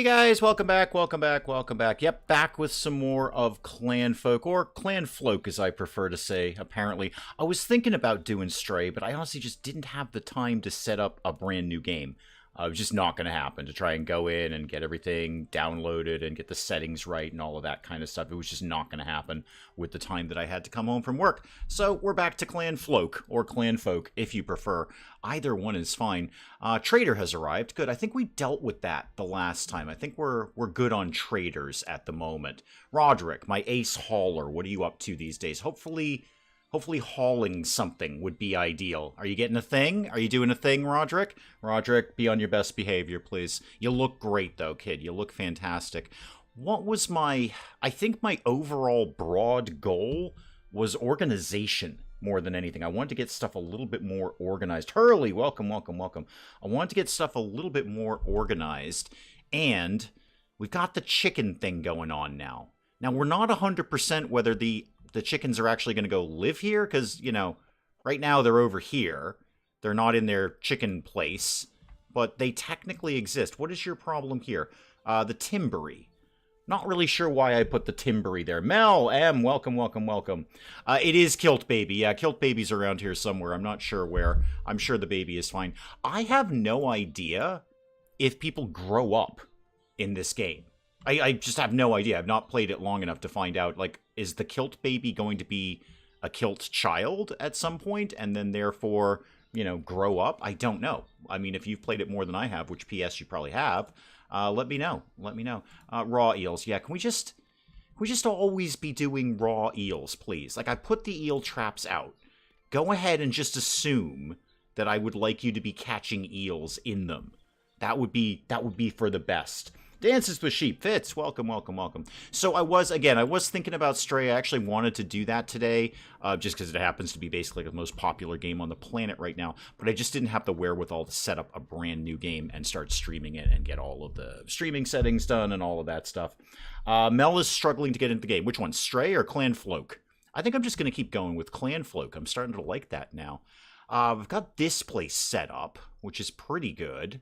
Hey guys, welcome back, welcome back, welcome back. Yep, back with some more of Clanfolk, or Clanfolk as I prefer to say, apparently. I was thinking about doing Stray, but I honestly just didn't have the time to set up a brand new game. It was just not going to happen to try and go in and get everything downloaded and get the settings right and all of that kind of stuff. It was just not going to happen with the time that I had to come home from work. So we're back to Clanfolk, or Clanfolk if you prefer. Either one is fine. Trader has arrived. Good. I think we dealt with that the last time. I think we're good on traders at the moment. Roderick, my ace hauler, what are you up to these days? Hopefully hauling something would be ideal. Are you getting a thing? Are you doing a thing, Roderick? Roderick, be on your best behavior, please. You look great, though, kid. You look fantastic. What was I think my overall broad goal was organization more than anything. I wanted to get stuff a little bit more organized. Hurley, welcome, welcome, welcome. I wanted to get stuff a little bit more organized, and we've got the chicken thing going on now. Now, we're not 100% whether the chickens are actually going to go live here, because, you know, right now they're over here. They're not in their chicken place, but they technically exist. What is your problem here? The Timbery. Not really sure why I put the Timbery there. Mel, M, welcome, welcome, welcome. It is Kilt Baby. Yeah, Kilt Baby's around here somewhere. I'm not sure where. I'm sure the baby is fine. I have no idea if people grow up in this game. I just have no idea. I've not played it long enough to find out, like, is the Kilt Baby going to be a Kilt child at some point and then therefore, you know, grow up? I don't know. I mean, if you've played it more than I have, which PS you probably have, let me know. Let me know. Raw eels. Yeah, can we just always be doing raw eels, please? Like, I put the eel traps out. Go ahead and just assume that I would like you to be catching eels in them. That would be for the best. Dances with Sheep. Fitz, welcome, welcome, welcome. So I was thinking about Stray. I actually wanted to do that today, just because it happens to be basically the most popular game on the planet right now. But I just didn't have the wherewithal to set up a brand new game and start streaming it and get all of the streaming settings done and all of that stuff. Mel is struggling to get into the game. Which one, Stray or Clanfolk? I think I'm just going to keep going with Clanfolk. I'm starting to like that now. I've got this place set up, which is pretty good.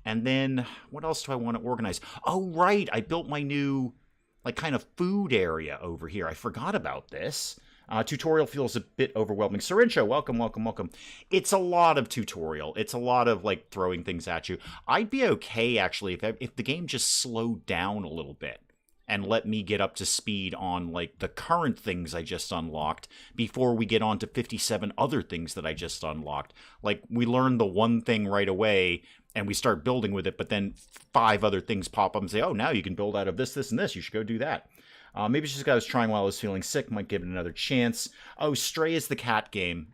And then, what else do I want to organize? Oh, right, I built my new, like, kind of food area over here. I forgot about this. Tutorial feels a bit overwhelming. Syrincho, welcome, welcome, welcome. It's a lot of tutorial. It's a lot of, like, throwing things at you. I'd be okay, actually, if the game just slowed down a little bit and let me get up to speed on, like, the current things I just unlocked before we get on to 57 other things that I just unlocked. Like, we learned the one thing right away, and we start building with it, but then 5 other things pop up and say, oh, now you can build out of this, this, and this. You should go do that. Maybe it's just because I was trying while I was feeling sick. Might give it another chance. Oh, Stray is the cat game.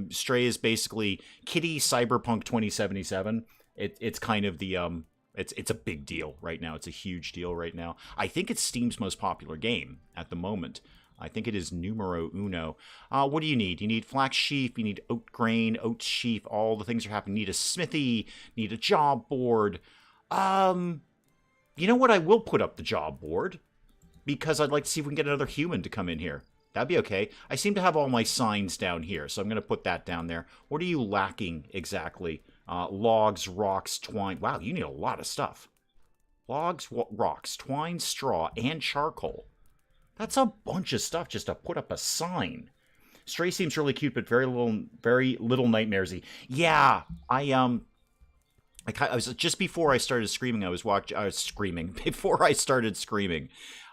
Stray is basically Kitty Cyberpunk 2077. It's kind of the... It's a big deal right now. It's a huge deal right now. I think it's Steam's most popular game at the moment. I think it is numero uno. What do you need? You need flax sheaf, you need oat grain, oat sheaf, all the things are happening. You need a smithy, you need a job board. You know what? I will put up the job board because I'd like to see if we can get another human to come in here. That'd be okay. I seem to have all my signs down here, so I'm going to put that down there. What are you lacking exactly? Logs, rocks, twine. Wow, you need a lot of stuff. Logs, rocks, twine, straw, and charcoal. That's a bunch of stuff just to put up a sign. Stray seems really cute, but very little nightmaresy. Yeah, I was just before I started screaming. I was screaming before I started screaming.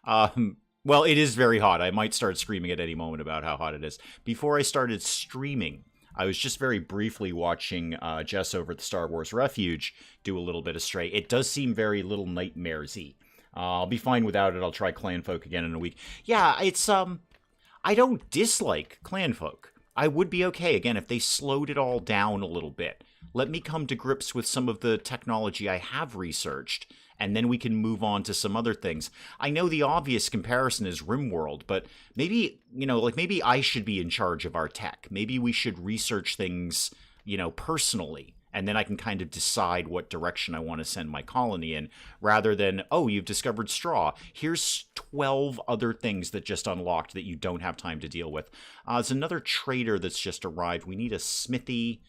Well, it is very hot. I might start screaming at any moment about how hot it is. Before I started streaming, I was just very briefly watching Jess over at the Star Wars Refuge do a little bit of Stray. It does seem very little nightmaresy. I'll be fine without it. I'll try Clanfolk again in a week. Yeah, it's, I don't dislike Clanfolk. I would be okay, again, if they slowed it all down a little bit. Let me come to grips with some of the technology I have researched, and then we can move on to some other things. I know the obvious comparison is RimWorld, but maybe, you know, like, maybe I should be in charge of our tech. Maybe we should research things, you know, personally. And then I can kind of decide what direction I want to send my colony in, rather than, oh, you've discovered straw. Here's 12 other things that just unlocked that you don't have time to deal with. There's another trader that's just arrived. We need a smithy.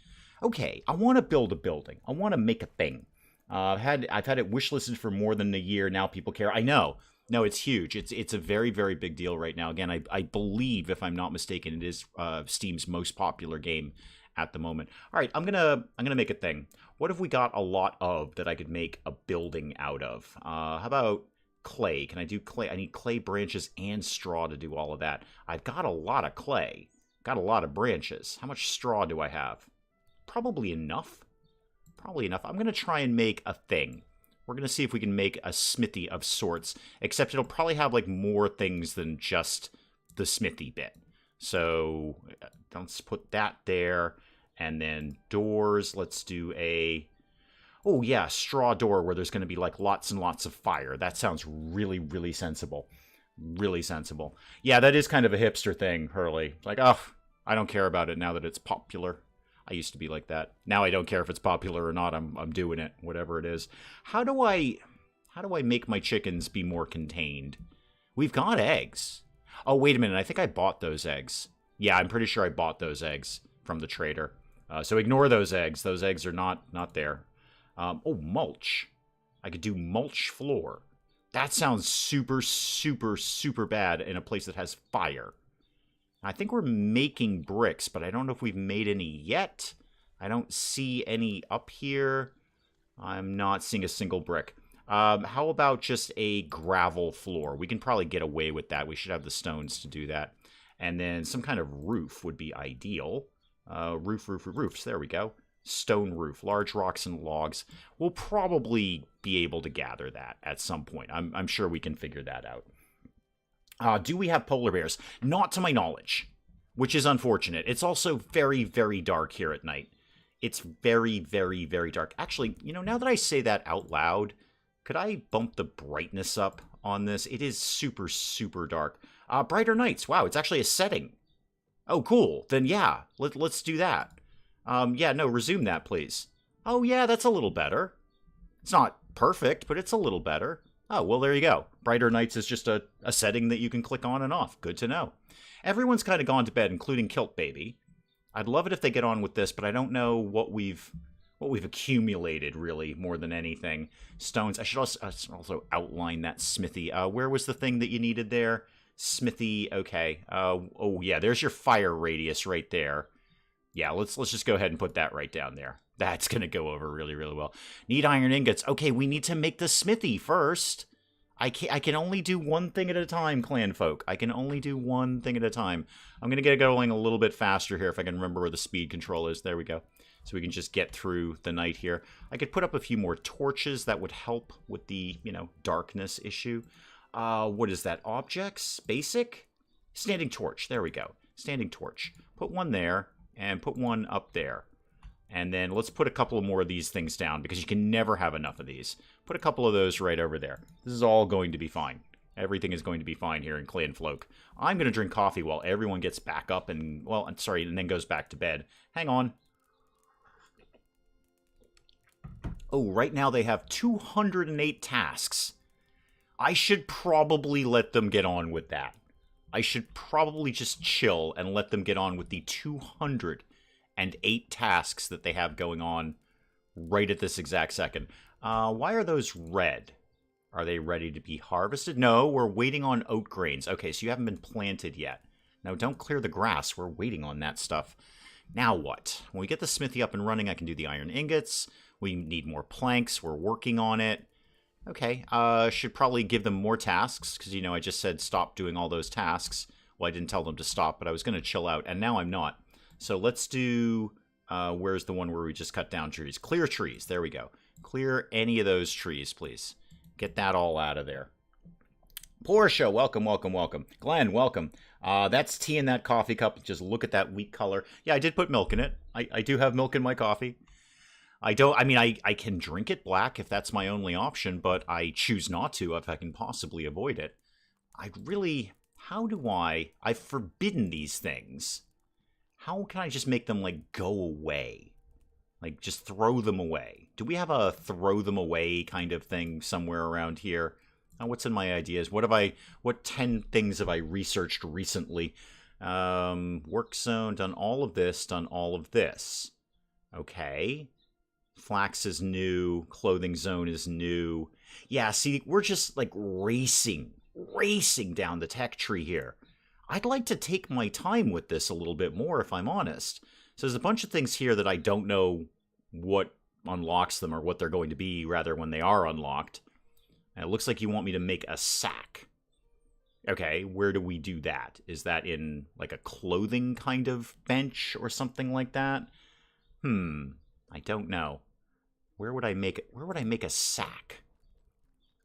Okay, I want to build a building. I want to make a thing. I've had it wishlisted for more than a year now. People care. I know. No, it's huge. It's a very, very big deal right now. Again, I believe, if I'm not mistaken, it is Steam's most popular game at the moment. All right, I'm gonna make a thing. What have we got a lot of that I could make a building out of? How about clay? Can I do clay? I need clay branches and straw to do all of that. I've got a lot of clay. Got a lot of branches. How much straw do I have? Probably enough. Probably enough. I'm going to try and make a thing. We're going to see if we can make a smithy of sorts, except it'll probably have like more things than just the smithy bit. So let's put that there. And then doors, let's do a... Oh yeah, straw door where there's going to be like lots and lots of fire. That sounds really, really sensible. Really sensible. Yeah, that is kind of a hipster thing, Hurley. Like, oh, I don't care about it now that it's popular. I used to be like that. Now I don't care if it's popular or not. I'm doing it, whatever it is. How do I make my chickens be more contained? We've got eggs. Oh, wait a minute. I think I bought those eggs. Yeah, I'm pretty sure I bought those eggs from the trader. So ignore those eggs. Those eggs are not there. Oh, mulch. I could do mulch floor. That sounds super, super, super bad in a place that has fire. I think we're making bricks, but I don't know if we've made any yet. I don't see any up here. I'm not seeing a single brick. How about just a gravel floor? We can probably get away with that. We should have the stones to do that. And then some kind of roof would be ideal. Roofs. There we go. Stone roof, large rocks and logs. We'll probably be able to gather that at some point. I'm sure we can figure that out. Do we have polar bears? Not to my knowledge, which is unfortunate. It's also very, very dark here at night. It's very, very, very dark. Actually, you know, now that I say that out loud, could I bump the brightness up on this? It is super, super dark. Brighter nights. Wow, it's actually a setting. Oh, cool. Then yeah, let's do that. Yeah, no, resume that, please. Oh, yeah, that's a little better. It's not perfect, but it's a little better. Oh, well, there you go. Brighter Nights is just a setting that you can click on and off. Good to know. Everyone's kind of gone to bed, including Kilt Baby. I'd love it if they get on with this, but I don't know what we've accumulated, really, more than anything. Stones. I should also outline that smithy. Where was the thing that you needed there? Smithy, okay. Oh, yeah, there's your fire radius right there. Yeah, let's just go ahead and put that right down there. That's going to go over really, really well. Need iron ingots. Okay, we need to make the smithy first. I can only do one thing at a time, Clanfolk. I can only do one thing at a time. I'm going to get going a little bit faster here if I can remember where the speed control is. There we go. So we can just get through the night here. I could put up a few more torches. That would help with the, darkness issue. What is that? Objects? Basic? Standing torch. There we go. Standing torch. Put one there and put one up there. And then let's put a couple of more of these things down because you can never have enough of these. Put a couple of those right over there. This is all going to be fine. Everything is going to be fine here in Clanfolk. I'm going to drink coffee while everyone gets back up and, and then goes back to bed. Hang on. Oh, right now they have 208 tasks. I should probably let them get on with that. I should probably just chill and let them get on with the 208 tasks that they have going on right at this exact second. Why are those red? Are they ready to be harvested? No, we're waiting on oat grains. Okay, so you haven't been planted yet. No, don't clear the grass. We're waiting on that stuff. Now what? When we get the smithy up and running, I can do the iron ingots. We need more planks. We're working on it. Okay, should probably give them more tasks, because, I just said stop doing all those tasks. Well, I didn't tell them to stop, but I was going to chill out, and now I'm not. So let's do, where's the one where we just cut down trees? Clear trees, there we go. Clear any of those trees, please. Get that all out of there. Portia, welcome, welcome, welcome. Glenn, welcome. That's tea in that coffee cup. Just look at that wheat color. Yeah, I did put milk in it. I do have milk in my coffee. I can drink it black if that's my only option, but I choose not to if I can possibly avoid it. I've forbidden these things. How can I just make them, go away? Just throw them away. Do we have a throw them away kind of thing somewhere around here? What's in my ideas? What 10 things have I researched recently? Work zone, done all of this, done all of this. Okay. Flax is new. Clothing zone is new. Yeah, see, we're just, like, racing down the tech tree here. I'd like to take my time with this a little bit more, if I'm honest. So there's a bunch of things here that I don't know what unlocks them or what they're going to be, rather, when they are unlocked. And it looks like you want me to make a sack. Okay, where do we do that? Is that in, like, a clothing kind of bench or something like that? I don't know. Where would I make it? Where would I make a sack?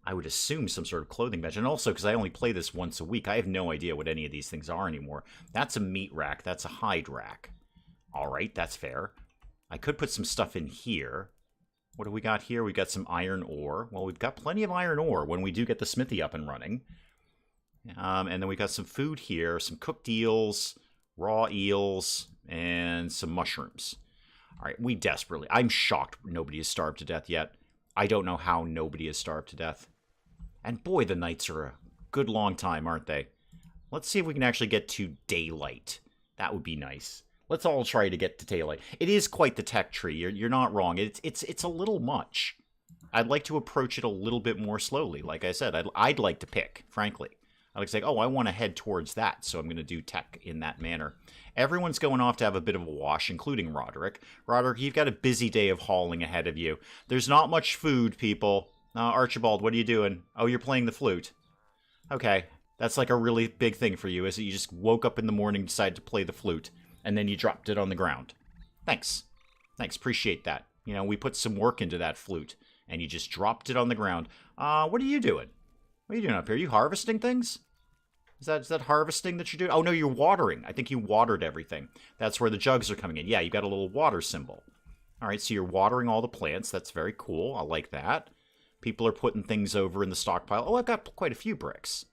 I would assume some sort of clothing bench. And also, because I only play this once a week, I have no idea what any of these things are anymore. That's a meat rack. That's a hide rack. All right, that's fair. I could put some stuff in here. What do we got here? We got some iron ore. Well, we've got plenty of iron ore when we do get the smithy up and running. And then we got some food here, some cooked eels, raw eels, and some mushrooms. All right, we desperately... I'm shocked nobody has starved to death yet. I don't know how nobody has starved to death. And boy, the nights are a good long time, aren't they? Let's see if we can actually get to daylight. That would be nice. Let's all try to get to daylight. It is quite the tech tree. You're not wrong. It's a little much. I'd like to approach it a little bit more slowly. Like I said, I'd like to pick, frankly. I'd like to say, oh, I want to head towards that, so I'm going to do tech in that manner. Everyone's going off to have a bit of a wash, including Roderick. Roderick, you've got a busy day of hauling ahead of you. There's not much food, people. Archibald, what are you doing? Oh, you're playing the flute. Okay, that's like a really big thing for you, is it? You just woke up in the morning, decided to play the flute, and then you dropped it on the ground. Thanks. Thanks, appreciate that. You know, we put some work into that flute, and you just dropped it on the ground. What are you doing? What are you doing up here? Are you harvesting things? Is that harvesting that you're doing? Oh, no, you're watering. I think you watered everything. That's where the jugs are coming in. Yeah, you've got a little water symbol. All right, so you're watering all the plants. That's very cool. I like that. People are putting things over in the stockpile. Oh, I've got quite a few bricks.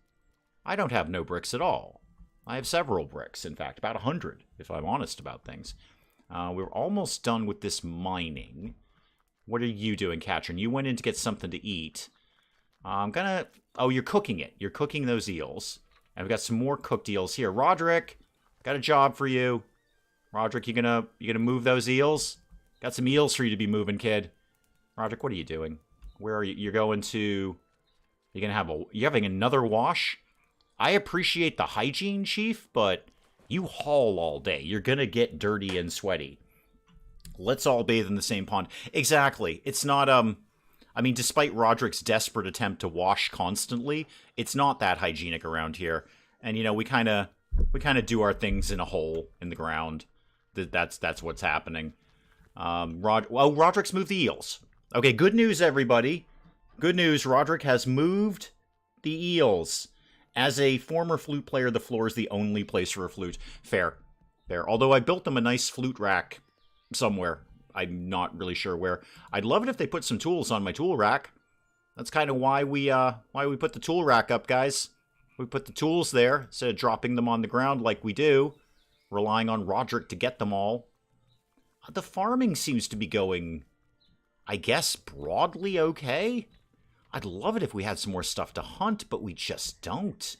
I don't have no bricks at all. I have several bricks, in fact, about 100, if I'm honest about things. We're almost done with this mining. What are you doing, Katrin? You went in to get something to eat. I'm gonna... Oh, you're cooking it. You're cooking those eels. And we've got some more cooked eels here. Roderick, got a job for you. Roderick, you gonna move those eels? Got some eels for you to be moving, kid. Roderick, what are you doing? Where are you? You're going to... You're having another wash? I appreciate the hygiene, Chief, but you haul all day. You're gonna get dirty and sweaty. Let's all bathe in the same pond. Exactly. It's not, I mean, despite Roderick's desperate attempt to wash constantly, it's not that hygienic around here. And, you know, we kind of do our things in a hole in the ground. That's what's happening. Roderick's moved the eels. Okay, good news, everybody. Good news, Roderick has moved the eels. As a former flute player, the floor is the only place for a flute. Fair. Although I built them a nice flute rack somewhere. I'm not really sure where. I'd love it if they put some tools on my tool rack. That's kind of why we put the tool rack up, guys. We put the tools there instead of dropping them on the ground like we do, relying on Roderick to get them all. The farming seems to be going, I guess, broadly okay. I'd love it if we had some more stuff to hunt, but we just don't.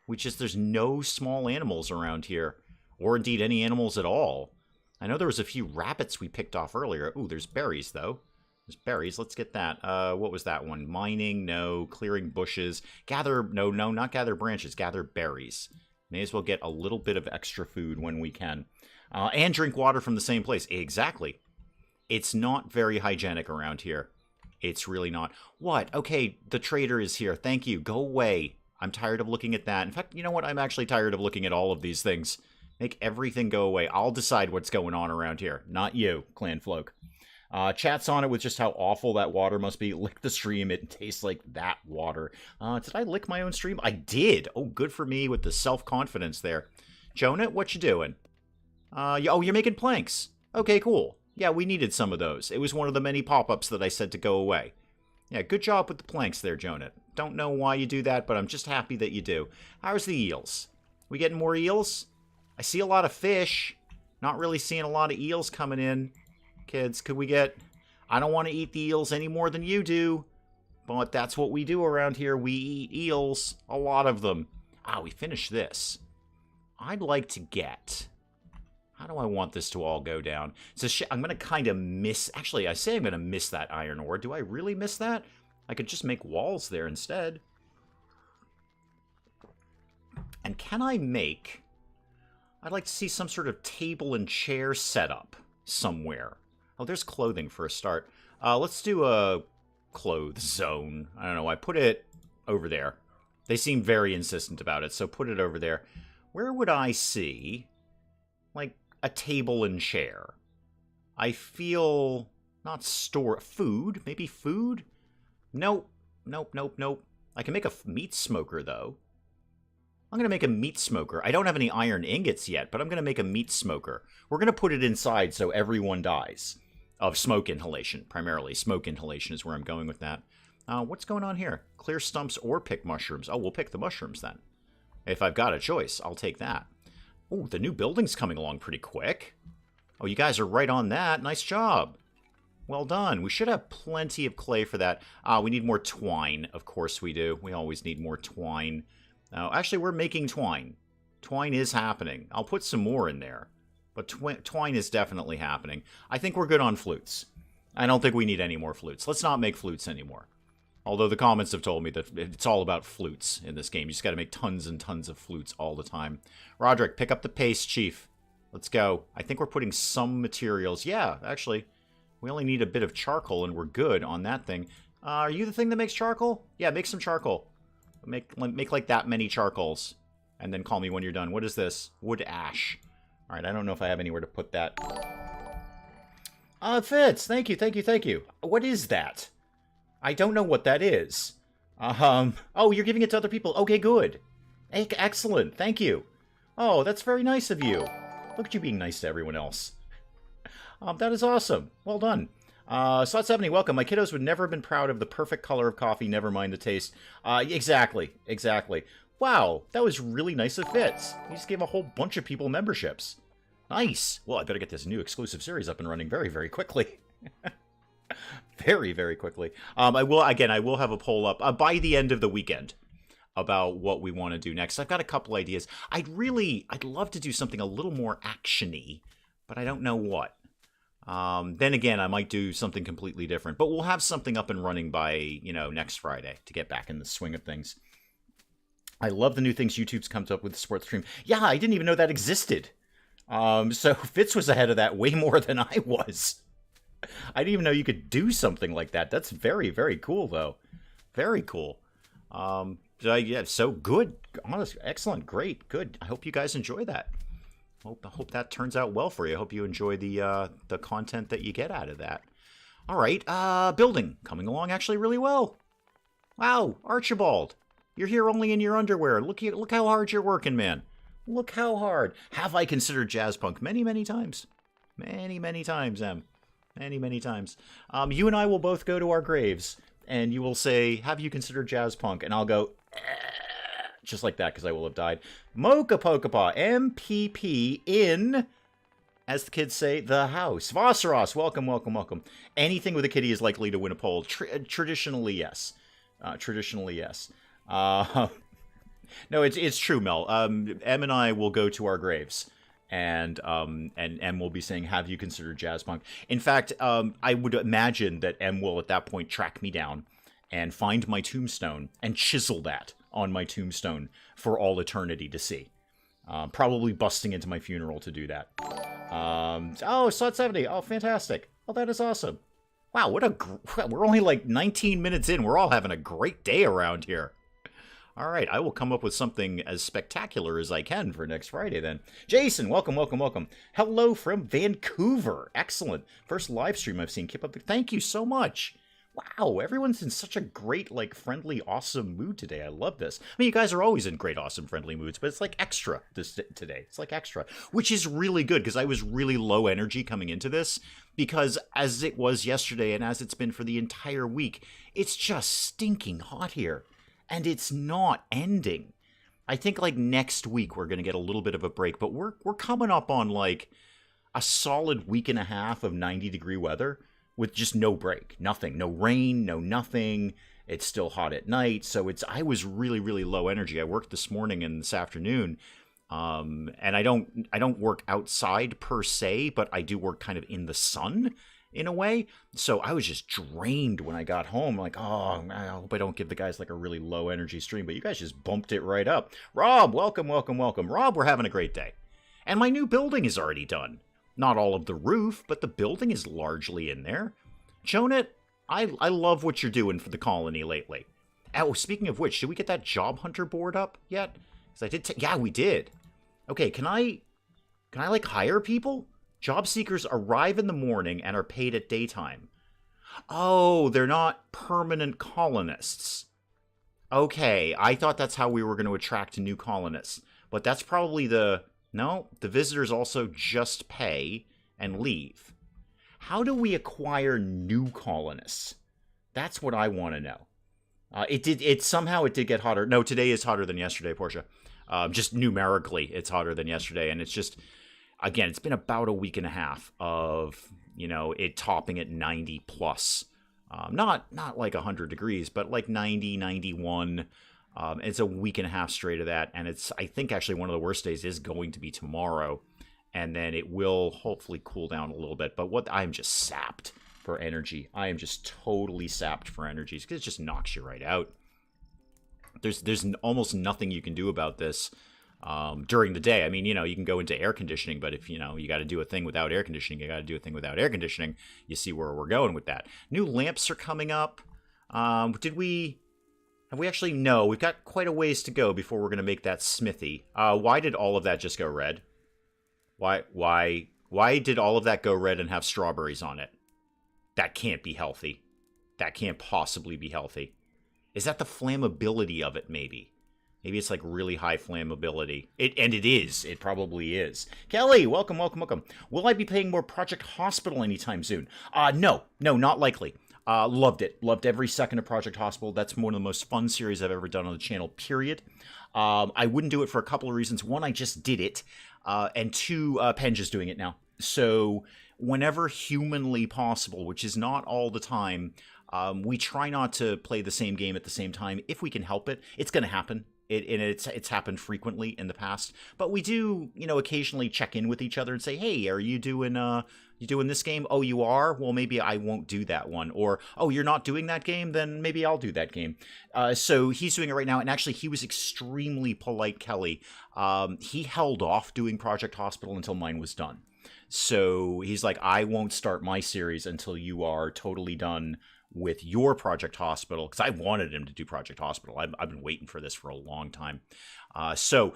There's no small animals around here, or indeed any animals at all. I know there was a few rabbits we picked off earlier. Ooh, there's berries, though. There's berries. Let's get that. What was that one? Mining? No. Clearing bushes. Gather... No, not gather branches. Gather berries. May as well get a little bit of extra food when we can. And drink water from the same place. Exactly. It's not very hygienic around here. It's really not. What? Okay, the trader is here. Thank you. Go away. I'm tired of looking at that. In fact, you know what? I'm actually tired of looking at all of these things. Make everything go away. I'll decide what's going on around here. Not you, Clanfolk. Chat's on it with just how awful that water must be. Lick the stream. It tastes like that water. Did I lick my own stream? I did. Oh, good for me with the self-confidence there. Jonah, what you doing? Oh, you're making planks. Okay, cool. Yeah, we needed some of those. It was one of the many pop-ups that I said to go away. Yeah, good job with the planks there, Jonah. Don't know why you do that, but I'm just happy that you do. How's the eels? We getting more eels? I see a lot of fish. Not really seeing a lot of eels coming in. Kids, could we get... I don't want to eat the eels any more than you do. But that's what we do around here. We eat eels. A lot of them. We finished this. I'd like to get... How do I want this to all go down? It's I'm going to kind of miss... Actually, I say I'm going to miss that iron ore. Do I really miss that? I could just make walls there instead. And can I make... I'd like to see some sort of table and chair setup somewhere. Oh, there's clothing for a start. Let's do a clothes zone. I don't know. I put it over there. They seem very insistent about it, so put it over there. Where would I see, like, a table and chair? I feel... Not store... Food? Maybe food? Nope. Nope, nope, nope. I can make a meat smoker, though. I'm going to make a meat smoker. I don't have any iron ingots yet, but I'm going to make a meat smoker. We're going to put it inside so everyone dies of smoke inhalation, primarily. Smoke inhalation is where I'm going with that. What's going on here? Clear stumps or pick mushrooms? Oh, we'll pick the mushrooms then. If I've got a choice, I'll take that. Oh, the new building's coming along pretty quick. Oh, you guys are right on that. Nice job. Well done. We should have plenty of clay for that. We need more twine. Of course we do. We always need more twine. Actually, we're making twine. Twine is happening. I'll put some more in there. But twine is definitely happening. I think we're good on flutes. I don't think we need any more flutes. Let's not make flutes anymore. Although the comments have told me that it's all about flutes in this game. You just got to make tons and tons of flutes all the time. Roderick, pick up the pace, Chief. Let's go. I think we're putting some materials. Yeah, actually, we only need a bit of charcoal and we're good on that thing. Are you the thing that makes charcoal? Yeah, make some charcoal. Make like that many charcoals. And then call me when you're done. What is this? Wood ash. All right, I don't know if I have anywhere to put that. It fits. Thank you, thank you, thank you. What is that? I don't know what that is. Oh, you're giving it to other people. Okay, good. Excellent. Thank you. Oh, that's very nice of you. Look at you being nice to everyone else. That is awesome. Well done. Slot 70, welcome. My kiddos would never have been proud of the perfect color of coffee, never mind the taste. Exactly. Exactly. Wow, that was really nice of Fitz. He just gave a whole bunch of people memberships. Nice. Well, I better get this new exclusive series up and running very, very quickly. Very, very quickly. I will have a poll up by the end of the weekend about what we want to do next. I've got a couple ideas. I'd love to do something a little more action-y, but I don't know what. Then again, I might do something completely different, but we'll have something up and running by, next Friday to get back in the swing of things. I love the new things YouTube's come up with sports stream. Yeah, I didn't even know that existed. So Fitz was ahead of that way more than I was. I didn't even know you could do something like that. That's very, very cool, though. Very cool. Yeah, so good. Honest, excellent, great, good. I hope you guys enjoy that. I hope that turns out well for you. I hope you enjoy the content that you get out of that. All right, building coming along actually really well. Wow, Archibald, you're here only in your underwear. Look how hard you're working, man. Look how hard. Have I considered jazz punk? Many, many times. Many, many times, Em. Many, many times. You and I will both go to our graves, and you will say, have you considered jazz punk? And I'll go, just like that, because I will have died. Mocha Pokapaw, MPP in, as the kids say, the house. Vosseros, welcome, welcome, welcome. Anything with a kitty is likely to win a poll. Traditionally, yes. Traditionally, yes. No, it's true, Mel. Em and I will go to our graves. And M will be saying, have you considered jazz punk? In fact, I would imagine that M will at that point track me down and find my tombstone and chisel that on my tombstone for all eternity to see. Probably busting into my funeral to do that. Oh, Slot 70. Oh, fantastic. Oh, that is awesome. Wow, we're only like 19 minutes in. We're all having a great day around here. All right, I will come up with something as spectacular as I can for next Friday then. Jason, welcome, welcome, welcome. Hello from Vancouver. Excellent. First live stream I've seen. Keep up. Thank you so much. Wow, everyone's in such a great, friendly, awesome mood today. I love this. I mean, you guys are always in great, awesome, friendly moods, but it's extra today. It's extra, which is really good because I was really low energy coming into this because as it was yesterday and as it's been for the entire week, it's just stinking hot here. And it's not ending. I think next week we're going to get a little bit of a break, but we're coming up on a solid week and a half of 90-degree weather with just no break, nothing, no rain, no nothing. It's still hot at night, so I was really, really low energy. I worked this morning and this afternoon, And I don't work outside per se, but I do work kind of in the sun in a way. So I was just drained when I got home. Like, oh, I hope I don't give the guys like a really low energy stream, but you guys just bumped it right up. Rob, welcome, welcome, welcome. Rob, we're having a great day. And my new building is already done. Not all of the roof, but the building is largely in there. Jonah, I love what you're doing for the colony lately. Oh, speaking of which, did we get that job hunter board up yet? Because I did. Yeah, we did. Okay, can I like hire people? Job seekers arrive in the morning and are paid at daytime. Oh, they're not permanent colonists. Okay, I thought that's how we were going to attract new colonists. But that's probably no, the visitors also just pay and leave. How do we acquire new colonists? That's what I want to know. Somehow it did get hotter. No, today is hotter than yesterday, Portia. Just numerically, it's hotter than yesterday. And it's just, again, it's been about a week and a half of, it topping at 90 plus. Not like 100 degrees, but like 90, 91. It's a week and a half straight of that. And I think actually one of the worst days is going to be tomorrow. And then it will hopefully cool down a little bit. But I'm just sapped for energy. I am just totally sapped for energy because it just knocks you right out. There's almost nothing you can do about this during the day. I mean, you can go into air conditioning, but if, you got to do a thing without air conditioning, you got to do a thing without air conditioning. You see where we're going with that. New lamps are coming up. Have we actually? No, we've got quite a ways to go before we're going to make that smithy. Why did all of that just go red? Why did all of that go red and have strawberries on it? That can't be healthy. That can't possibly be healthy. Is that the flammability of it, maybe? Maybe it's like really high flammability. And it is. It probably is. Kelly, welcome, welcome, welcome. Will I be playing more Project Hospital anytime soon? No, not likely. Loved it. Loved every second of Project Hospital. That's one of the most fun series I've ever done on the channel, period. I wouldn't do it for a couple of reasons. One, I just did it. And two, Penge is doing it now. So whenever humanly possible, which is not all the time, we try not to play the same game at the same time if we can help it. It's going to happen. It's happened frequently in the past, but we do, occasionally check in with each other and say, "Hey, are you doing this game? Oh, you are? Well, maybe I won't do that one." Or, "Oh, you're not doing that game? Then maybe I'll do that game." So he's doing it right now, and actually, he was extremely polite, Kelly. He held off doing Project Hospital until mine was done. So he's like, "I won't start my series until you are totally done with your Project Hospital," because I wanted him to do Project Hospital. I've been waiting for this for a long time. So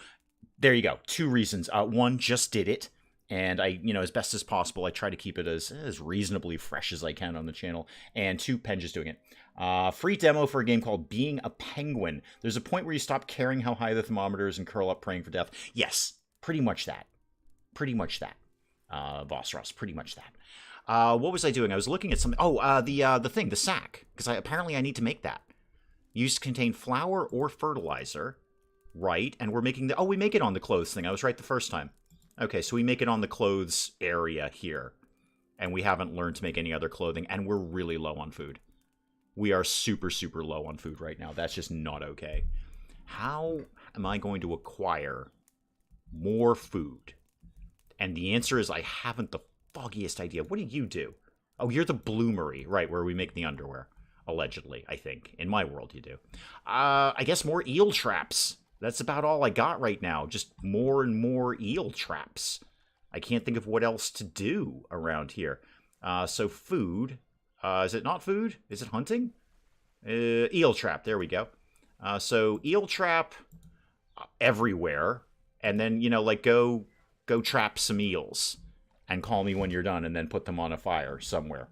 there you go. Two reasons. One, just did it. And I, as best as possible, I try to keep it as reasonably fresh as I can on the channel. And two, Penge is doing it. Free demo for a game called Being a Penguin. There's a point where you stop caring how high the thermometer is and curl up praying for death. Yes, pretty much that. Pretty much that. Boss Ross, pretty much that. What was I doing? I was looking at something. Oh, the sack. Because apparently I need to make that. Used to contain flour or fertilizer. Right. And we're making we make it on the clothes thing. I was right the first time. Okay, so we make it on the clothes area here. And we haven't learned to make any other clothing. And we're really low on food. We are super, super low on food right now. That's just not okay. How am I going to acquire more food? And the answer is I haven't the foggiest idea. What do you do? Oh, you're the bloomery, right, where we make the underwear. Allegedly, I think. In my world, you do. I guess more eel traps. That's about all I got right now. Just more and more eel traps. I can't think of what else to do around here. So food. Is it not food? Is it hunting? Eel trap. There we go. So eel trap everywhere. And then, go trap some eels. And call me when you're done, and then put them on a fire somewhere.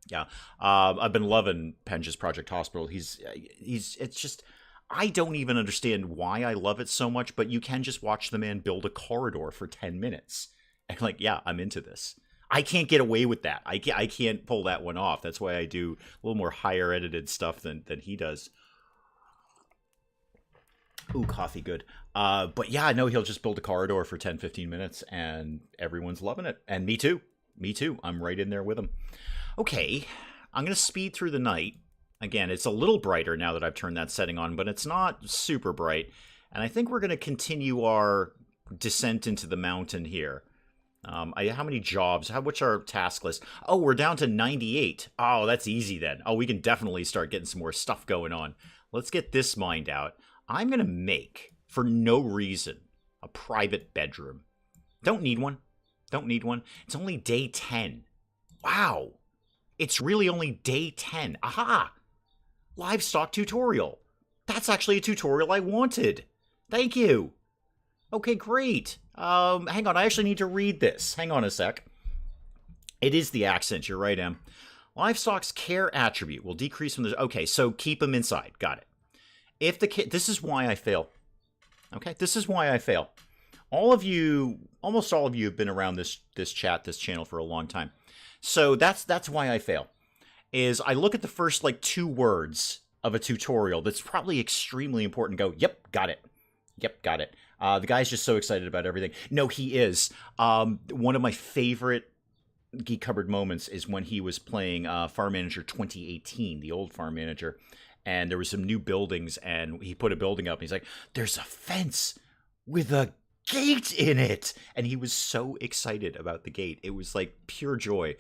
Yeah, I've been loving Penge's Project Hospital. It's just, I don't even understand why I love it so much, but you can just watch the man build a corridor for 10 minutes. And yeah, I'm into this. I can't get away with that. I can't pull that one off. That's why I do a little more higher edited stuff than he does. Ooh, coffee, good. But yeah, no, he'll just build a corridor for 10, 15 minutes, and everyone's loving it. And me too. Me too. I'm right in there with him. Okay, I'm going to speed through the night. Again, it's a little brighter now that I've turned that setting on, but it's not super bright. And I think we're going to continue our descent into the mountain here. How many jobs? What's our task list? Oh, we're down to 98. Oh, that's easy then. Oh, we can definitely start getting some more stuff going on. Let's get this mined out. I'm going to make, for no reason, a private bedroom. Don't need one. Don't need one. It's only day 10. Wow. It's really only day 10. Aha! Livestock tutorial. That's actually a tutorial I wanted. Thank you. Okay, great. Hang on, I actually need to read this. Hang on a sec. It is the accent, you're right, Em. Livestock's care attribute will decrease from the... Okay, so keep them inside. Got it. If the kid... This is why I fail. Okay, this is why I fail. All of you, almost all of you have been around this chat, this channel for a long time. So that's why I fail. Is I look at the first, like, 2 words of a tutorial that's probably extremely important and go, yep, got it. Yep, got it. The guy's just so excited about everything. No, he is. One of my favorite Geek Cupboard moments is when he was playing Farm Manager 2018, the old Farm Manager, and there was some new buildings, and he put a building up, and he's like, there's a fence with a gate in it! And he was so excited about the gate. It was like pure joy.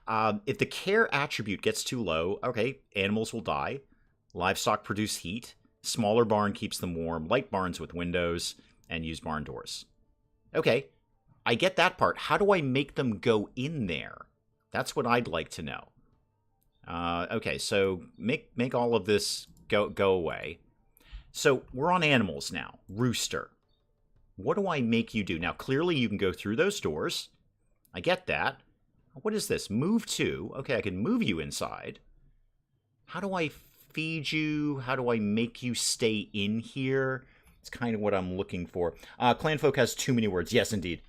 If the care attribute gets too low, okay, animals will die. Livestock produce heat. Smaller barn keeps them warm. Light barns with windows. And use barn doors. Okay, I get that part. How do I make them go in there? That's what I'd like to know. Okay, so make all of this go away. So we're on animals now. Rooster. What do I make you do? Now, clearly you can go through those doors. I get that. What is this? Move to. Okay, I can move you inside. How do I feed you? How do I make you stay in here? It's kind of what I'm looking for. Clanfolk has too many words. Yes, indeed.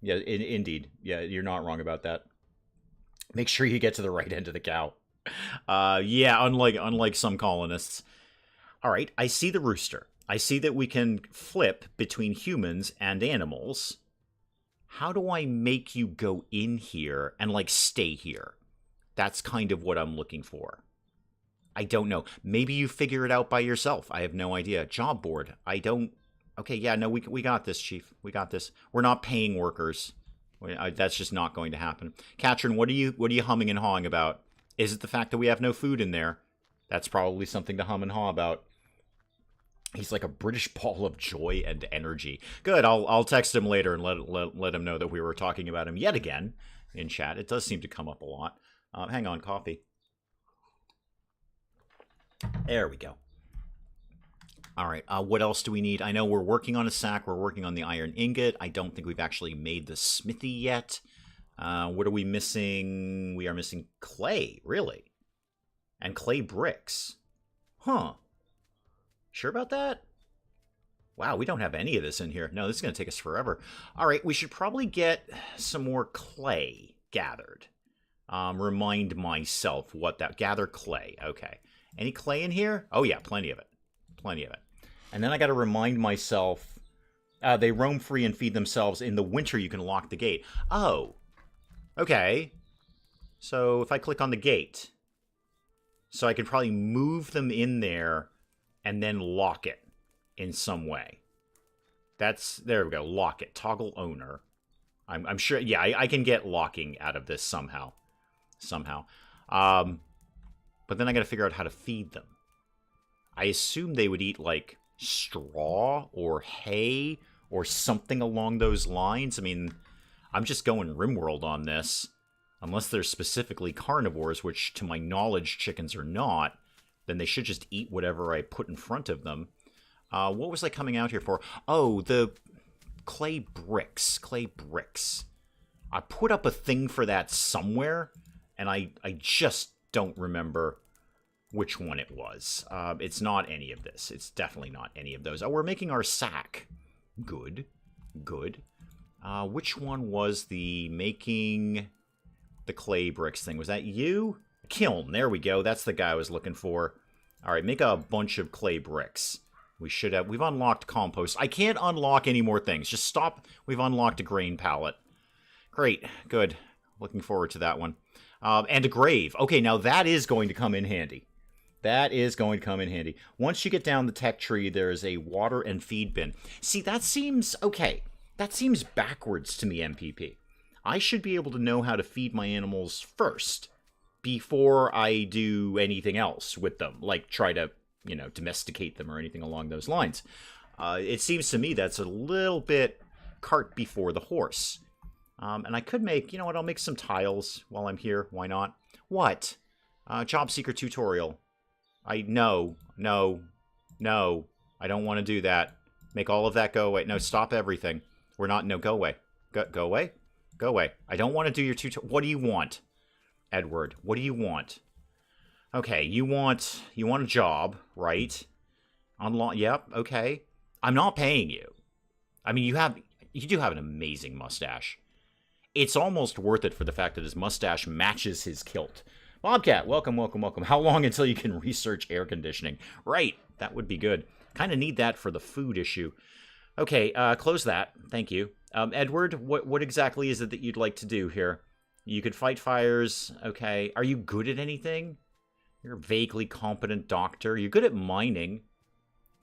Yeah, indeed. Yeah, you're not wrong about that. Make sure you get to the right end of the cow. Yeah, unlike some colonists. All right, I see the rooster. I see that we can flip between humans and animals. How do I make you go in here and, like, stay here? That's kind of what I'm looking for. I don't know. Maybe you figure it out by yourself. I have no idea. Job board. I don't... Okay, yeah, no, we got this, Chief. We got this. We're not paying workers. That's just not going to happen. Katrin, what are you humming and hawing about? Is it the fact that we have no food in there? That's probably something to hum and haw about. He's like a British ball of joy and energy. Good, I'll text him later and let him know that we were talking about him yet again in chat. It does seem to come up a lot. Hang on, coffee. There we go. All right, what else do we need? I know we're working on a sack. We're working on the iron ingot. I don't think we've actually made the smithy yet. What are we missing? We are missing clay, really. And clay bricks. Huh. Sure about that? Wow, we don't have any of this in here. No, this is going to take us forever. All right, we should probably get some more clay gathered. Remind myself what that... Gather clay. Okay. Any clay in here? Oh, yeah, plenty of it. Plenty of it. And then I got to remind myself, they roam free and feed themselves. In the winter, you can lock the gate. Oh, okay. So if I click on the gate, so I could probably move them in there and then lock it in some way. There we go, lock it. Toggle owner. I'm sure, yeah, I can get locking out of this somehow. But then I got to figure out how to feed them. I assume they would eat, like, straw or hay or something along those lines. I mean, I'm just going RimWorld on this. Unless they're specifically carnivores, which, to my knowledge, chickens are not, then they should just eat whatever I put in front of them. What was I coming out here for? Oh, the clay bricks. Clay bricks. I put up a thing for that somewhere, and I just don't remember which one it was. It's not any of this. It's definitely not any of those. Oh, we're making our sack. Good. Good. Which one was the making the clay bricks thing? Was that you? Kiln. There we go. That's the guy I was looking for. All right, make a bunch of clay bricks. We should have... We've unlocked compost. I can't unlock any more things. Just stop. We've unlocked a grain pallet. Great. Good. Looking forward to that one. And a grave. Okay, now that is going to come in handy. That is going to come in handy. Once you get down the tech tree, there is a water and feed bin. See, that seems... okay. That seems backwards to me, MPP. I should be able to know how to feed my animals first before I do anything else with them, like try to, you know, domesticate them or anything along those lines. It seems to me that's a little bit cart before the horse. And I could make, you know what, I'll make some tiles while I'm here. Why not? What? Job seeker tutorial. No, I don't want to do that. Make all of that go away. No, stop everything. We're not, no, go away. Go away? Go away. I don't want to do your tutorial. What do you want, Edward? What do you want? Okay, you want a job, right? Yep, okay. I'm not paying you. I mean, you do have an amazing mustache. It's almost worth it for the fact that his mustache matches his kilt. Bobcat, welcome, welcome, welcome. How long until you can research air conditioning? Right, that would be good. Kind of need that for the food issue. Okay, close that. Thank you. Edward, what exactly is it that you'd like to do here? You could fight fires. Okay. Are you good at anything? You're a vaguely competent doctor. You're good at mining.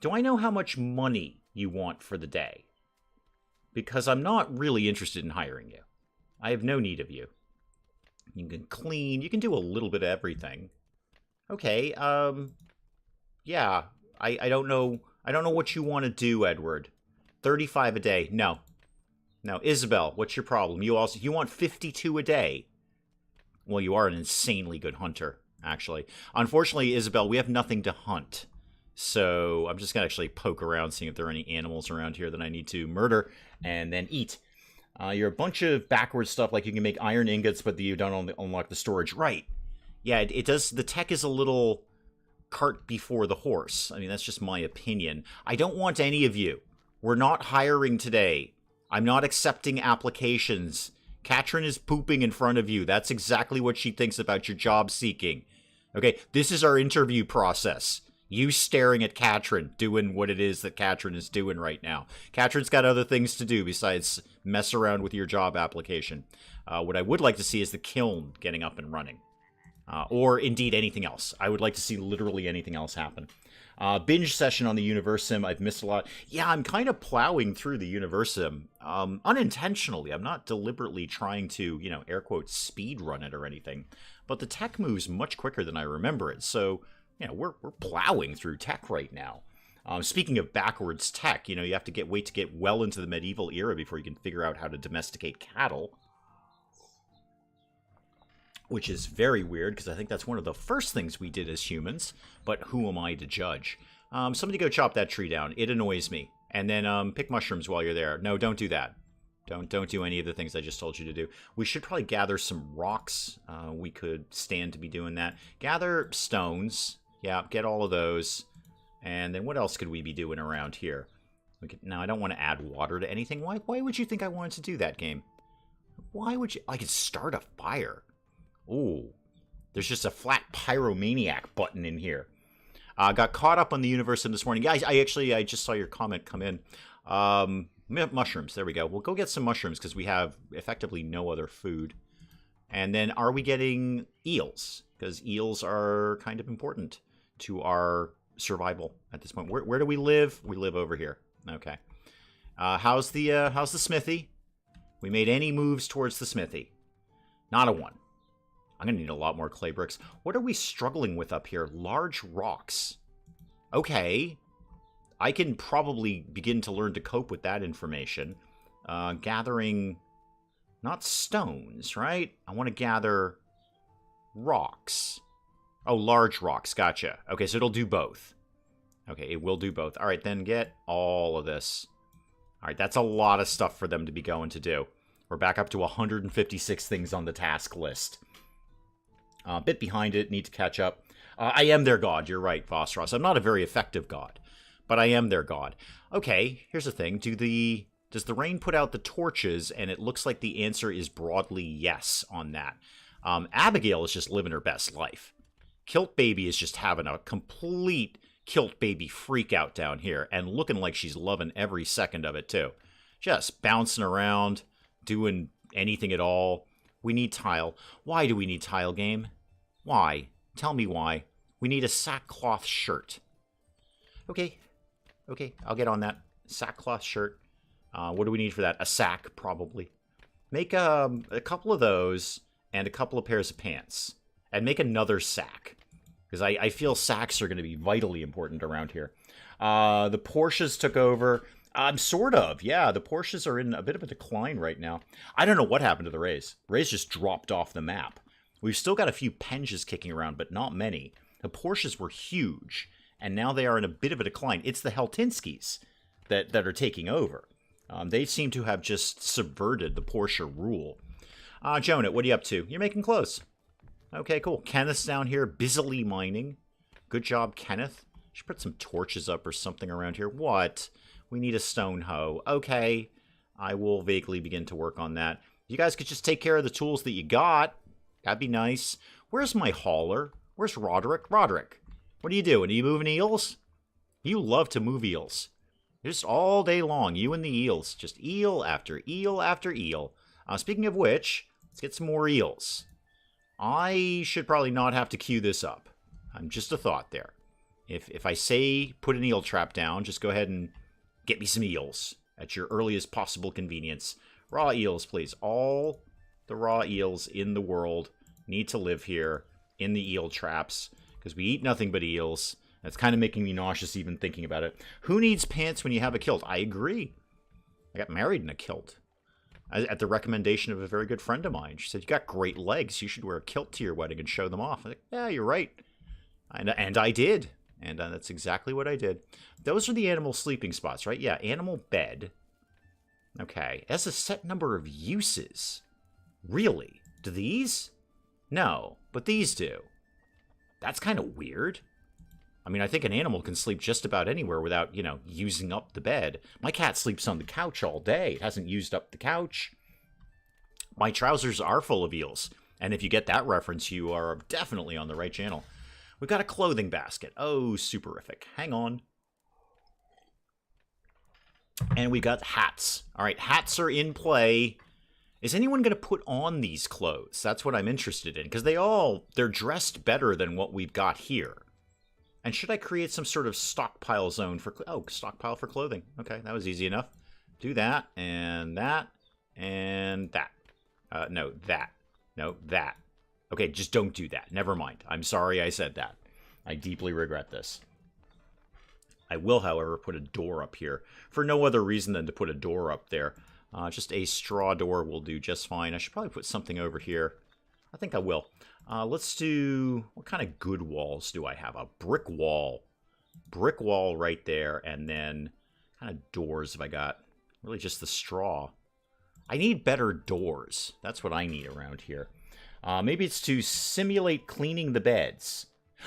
Do I know how much money you want for the day? Because I'm not really interested in hiring you. I have no need of you. You can clean. You can do a little bit of everything. Okay, yeah. I don't know. I don't know what you want to do, Edward. 35 a day. No. No. Isabel, what's your problem? You want 52 a day. Well, you are an insanely good hunter, actually. Unfortunately, Isabel, we have nothing to hunt. So I'm just going to actually poke around, seeing if there are any animals around here that I need to murder and then eat. You're a bunch of backward stuff, like you can make iron ingots, but you don't unlock the storage. Right. Yeah, it does. The tech is a little cart before the horse. I mean, that's just my opinion. I don't want any of you. We're not hiring today. I'm not accepting applications. Katrin is pooping in front of you. That's exactly what she thinks about your job seeking. Okay, this is our interview process. You staring at Katrin, doing what it is that Katrin is doing right now. Katrin's got other things to do besides mess around with your job application. What I would like to see is the kiln getting up and running. Or indeed anything else. I would like to see literally anything else happen. Binge session on the Universum. I've missed a lot. Yeah, I'm kind of plowing through the Universum. Unintentionally. I'm not deliberately trying to, you know, air quotes, speed run it or anything. But the tech moves much quicker than I remember it. So, you know, we're plowing through tech right now. Speaking of backwards tech, you know, you have to wait to get well into the medieval era before you can figure out how to domesticate cattle. Which is very weird, because I think that's one of the first things we did as humans. But who am I to judge? Somebody go chop that tree down. It annoys me. And then pick mushrooms while you're there. No, don't do that. Don't do any of the things I just told you to do. We should probably gather some rocks. We could stand to be doing that. Gather stones. Yeah, get all of those. And then what else could we be doing around here? Now, I don't want to add water to anything. Why would you think I wanted to do that, game? Why would you... I could start a fire. Ooh, there's just a flat pyromaniac button in here. Got caught up on the Universum this morning. Guys, I just saw your comment come in. Mushrooms, there we go. We'll go get some mushrooms because we have effectively no other food. And then are we getting eels? Because eels are kind of important to our survival at this point. Where do we live? We live over here. Okay. How's the smithy? We made any moves towards the smithy? Not a one. I'm going to need a lot more clay bricks. What are we struggling with up here? Large rocks. Okay. I can probably begin to learn to cope with that information. Gathering... not stones, right? I want to gather rocks. Oh, large rocks. Gotcha. Okay, so it'll do both. Okay, it will do both. All right, then get all of this. All right, that's a lot of stuff for them to be going to do. We're back up to 156 things on the task list. A bit behind it, need to catch up. I am their god, you're right, Vosros. I'm not a very effective god, but I am their god. Okay, here's the thing. Does the rain put out the torches? And it looks like the answer is broadly yes on that. Abigail is just living her best life. Kilt Baby is just having a complete Kilt Baby freak out down here and looking like she's loving every second of it, too. Just bouncing around, doing anything at all. We need tile. Why do we need tile, game? Why? Tell me why. We need a sackcloth shirt. Okay. Okay, I'll get on that. Sackcloth shirt. What do we need for that? A sack, probably. Make a couple of those and a couple of pairs of pants. And make another sack. Because I feel sacks are going to be vitally important around here. The Porsches took over. Sort of, yeah. The Porsches are in a bit of a decline right now. I don't know what happened to the Rays. Rays just dropped off the map. We've still got a few Penges kicking around, but not many. The Porsches were huge, and now they are in a bit of a decline. It's the Heltinskis that are taking over. They seem to have just subverted the Porsche rule. Jonah, what are you up to? You're making clothes. Okay, cool. Kenneth's down here, busily mining. Good job, Kenneth. Should put some torches up or something around here. What? We need a stone hoe. Okay, I will vaguely begin to work on that. You guys could just take care of the tools that you got. That'd be nice. Where's my hauler? Where's Roderick? Roderick, what are you doing? Are you moving eels? You love to move eels. Just all day long, you and the eels. Just eel after eel after eel. Speaking of which, let's get some more eels. I should probably not have to queue this up. Just a thought there. If I say put an eel trap down, just go ahead and get me some eels at your earliest possible convenience. Raw eels, please. All the raw eels in the world need to live here in the eel traps because we eat nothing but eels. That's kind of making me nauseous even thinking about it. Who needs pants when you have a kilt? I agree. I got married in a kilt at the recommendation of a very good friend of mine. She said, you got great legs. You should wear a kilt to your wedding and show them off. I'm like, yeah, you're right. And I did. And that's exactly what I did. Those are the animal sleeping spots, right? Yeah, animal bed. Okay, it has a set number of uses. Really? Do these? No, but these do. That's kind of weird. I mean, I think an animal can sleep just about anywhere without, you know, using up the bed. My cat sleeps on the couch all day. It hasn't used up the couch. My trousers are full of eels. And if you get that reference, you are definitely on the right channel. We've got a clothing basket. Oh, superific. Hang on. And we got hats. All right, hats are in play. Is anyone going to put on these clothes? That's what I'm interested in. Because they're dressed better than what we've got here. And should I create some sort of stockpile zone for... Oh, stockpile for clothing. Okay, that was easy enough. Do that, and that, and that. No, that. No, that. Okay, just don't do that. Never mind. I'm sorry I said that. I deeply regret this. I will, however, put a door up here. For no other reason than to put a door up there. Just a straw door will do just fine. I should probably put something over here. I think I will. Let's do... What kind of good walls do I have? A brick wall. Brick wall right there. And then kind of doors have I got? Really just the straw. I need better doors. That's what I need around here. Maybe it's to simulate cleaning the beds.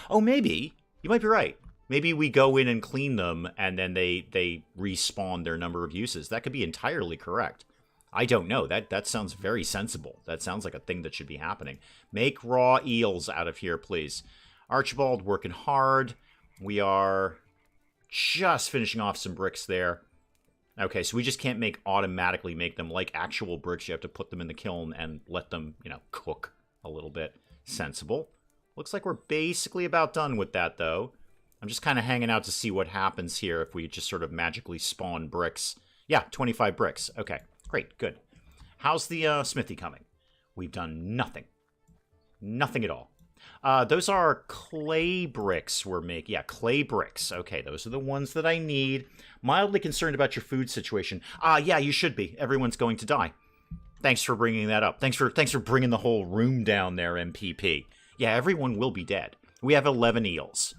Oh, maybe. You might be right. Maybe we go in and clean them, and then they respawn their number of uses. That could be entirely correct. I don't know. That sounds very sensible. That sounds like a thing that should be happening. Make raw eels out of here, please. Archibald working hard. We are just finishing off some bricks there. Okay, so we just can't automatically make them like actual bricks. You have to put them in the kiln and let them, you know, cook a little bit. Sensible. Looks like we're basically about done with that, though. I'm just kind of hanging out to see what happens here if we just sort of magically spawn bricks. Yeah, 25 bricks. Okay, great, good. How's the smithy coming? We've done nothing. Nothing at all. Those are clay bricks we're making. Yeah, clay bricks. Okay, those are the ones that I need. Mildly concerned about your food situation. Yeah, you should be. Everyone's going to die. Thanks for bringing that up. Thanks for bringing the whole room down there, MPP. Yeah, everyone will be dead. We have 11 eels.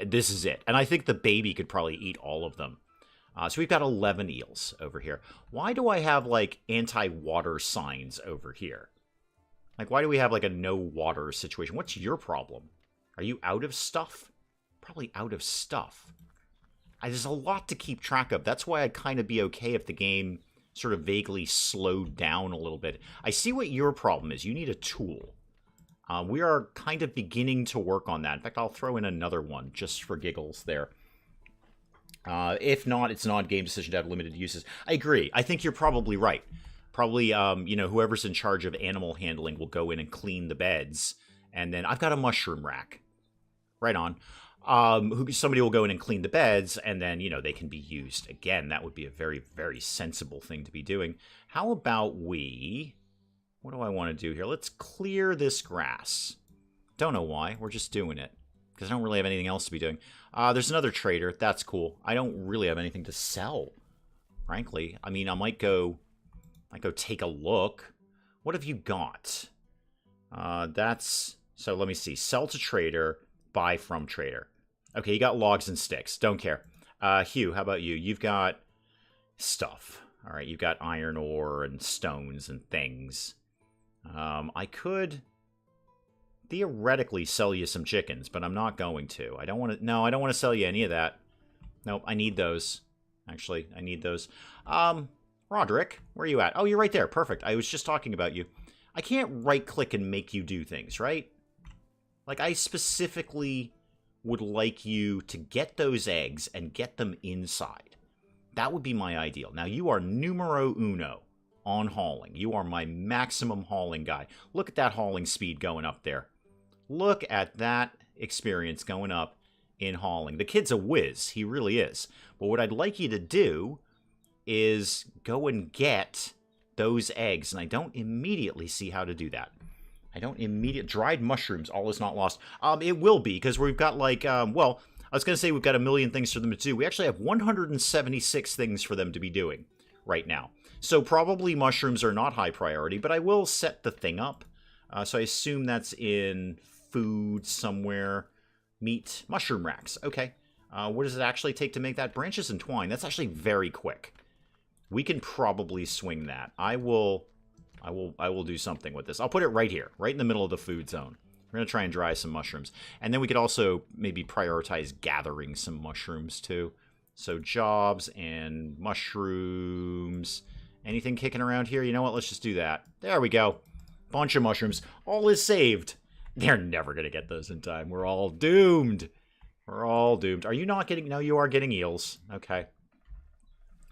This is it. And I think the baby could probably eat all of them. So we've got 11 eels over here. Why do I have, like, anti-water signs over here? Like, why do we have, like, a no-water situation? What's your problem? Are you out of stuff? Probably out of stuff. There's a lot to keep track of. That's why I'd kind of be okay if the game sort of vaguely slowed down a little bit. I see what your problem is. You need a tool. We are kind of beginning to work on that. In fact, I'll throw in another one just for giggles there. If not, it's an odd game decision to have limited uses. I agree. I think you're probably right. Probably, you know, whoever's in charge of animal handling will go in and clean the beds. And then I've got a mushroom rack. Right on. Somebody will go in and clean the beds, and then, they can be used again. That would be a very, very sensible thing to be doing. How about what do I want to do here? Let's clear this grass. Don't know why. We're just doing it because I don't really have anything else to be doing. There's another trader. That's cool. I don't really have anything to sell, frankly. I mean, I might go take a look. What have you got? So let me see. Sell to trader, buy from trader. Okay, you got logs and sticks. Don't care. Hugh, how about you? You've got stuff. All right, you've got iron ore and stones and things. I could theoretically sell you some chickens, but I'm not going to. I don't want to sell you any of that. Nope, I need those. Actually, I need those. Roderick, where are you at? Oh, you're right there. Perfect. I was just talking about you. I can't right-click and make you do things, right? Like, I specifically would like you to get those eggs and get them inside. That would be my ideal. Now, you are numero uno on hauling. You are my maximum hauling guy. Look at that hauling speed going up there. Look at that experience going up in hauling. The kid's a whiz. He really is. But what I'd like you to do is go and get those eggs, and I don't immediately see how to do that. Dried mushrooms, all is not lost. It will be, because we've got I was going to say we've got a million things for them to do. We actually have 176 things for them to be doing right now. So probably mushrooms are not high priority, but I will set the thing up. So I assume that's in food somewhere. Meat, mushroom racks. Okay. What does it actually take to make that? Branches and twine. That's actually very quick. We can probably swing that. I will do something with this. I'll put it right here, right in the middle of the food zone. We're going to try and dry some mushrooms. And then we could also maybe prioritize gathering some mushrooms too. So jobs and mushrooms. Anything kicking around here? You know what? Let's just do that. There we go. Bunch of mushrooms. All is saved. They're never going to get those in time. We're all doomed. We're all doomed. Are you not getting... No, you are getting eels. Okay.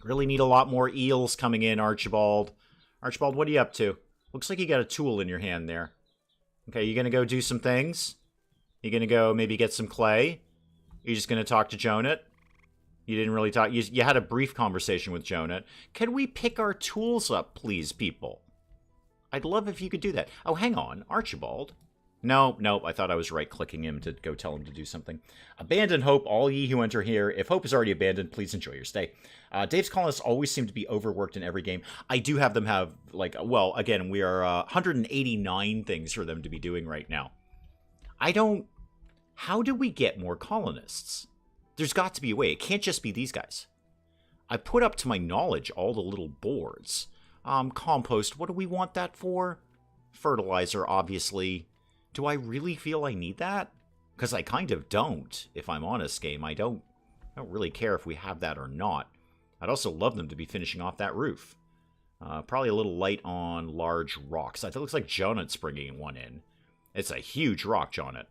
Really need a lot more eels coming in, Archibald. Archibald, what are you up to? Looks like you got a tool in your hand there. Okay, you going to go do some things? You going to go maybe get some clay? You're just going to talk to Jonat? You didn't really talk... You had a brief conversation with Jonat. Can we pick our tools up, please, people? I'd love if you could do that. Oh, hang on. Archibald... No, I thought I was right-clicking him to go tell him to do something. Abandon hope, all ye who enter here. If hope is already abandoned, please enjoy your stay. Dave's colonists always seem to be overworked in every game. I do have them have, again, we are 189 things for them to be doing right now. How do we get more colonists? There's got to be a way. It can't just be these guys. I put up to my knowledge all the little boards. Compost, what do we want that for? Fertilizer, obviously. Do I really feel I need that? Because I kind of don't, if I'm honest, game. I don't really care if we have that or not. I'd also love them to be finishing off that roof. Probably a little light on large rocks. It looks like Jonat's bringing one in. It's a huge rock, Jonat.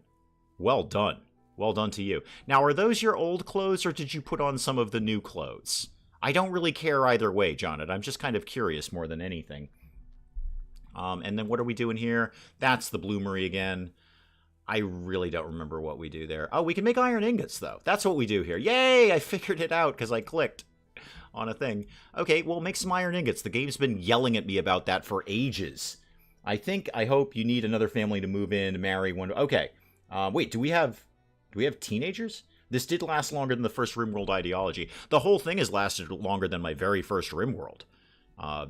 Well done. Well done to you. Now, are those your old clothes, or did you put on some of the new clothes? I don't really care either way, Jonat. I'm just kind of curious more than anything. And then what are we doing here? That's the bloomery again. I really don't remember what we do there. Oh, we can make iron ingots, though. That's what we do here. Yay! I figured it out because I clicked on a thing. Okay, well, make some iron ingots. The game's been yelling at me about that for ages. I hope you need another family to move in, to marry one. Okay. Wait, do we have teenagers? This did last longer than the first RimWorld ideology. The whole thing has lasted longer than my very first RimWorld.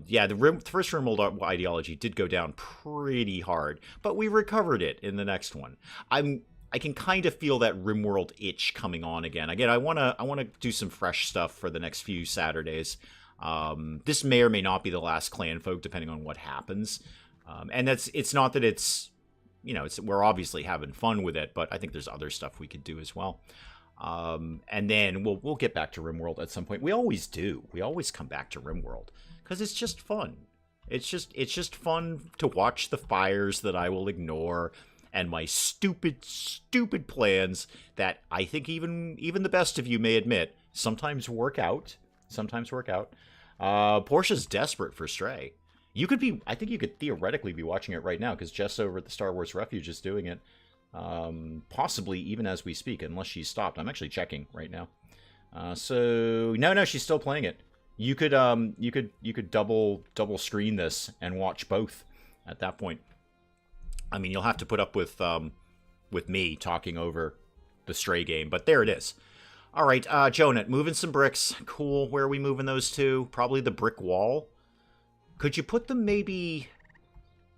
Yeah, the first RimWorld ideology did go down pretty hard, but we recovered it in the next one. I can kind of feel that RimWorld itch coming on again. Again, I wanna do some fresh stuff for the next few Saturdays. This may or may not be the last Clanfolk, depending on what happens. And it's not that it's, we're obviously having fun with it, but I think there's other stuff we could do as well. And then we'll get back to RimWorld at some point. We always do. We always come back to RimWorld. Because it's just fun. It's just fun to watch the fires that I will ignore, and my stupid plans that I think even the best of you may admit sometimes work out. Portia's desperate for Stray. I think you could theoretically be watching it right now, because Jess over at the Star Wars Refuge is doing it. Possibly even as we speak, unless she's stopped. I'm actually checking right now. So no, she's still playing it. You could double screen this and watch both at that point. I mean, you'll have to put up with me talking over the Stray game, but there it is. All right, Jonah, moving some bricks. Cool. Where are we moving those to? Probably the brick wall. Could you put them maybe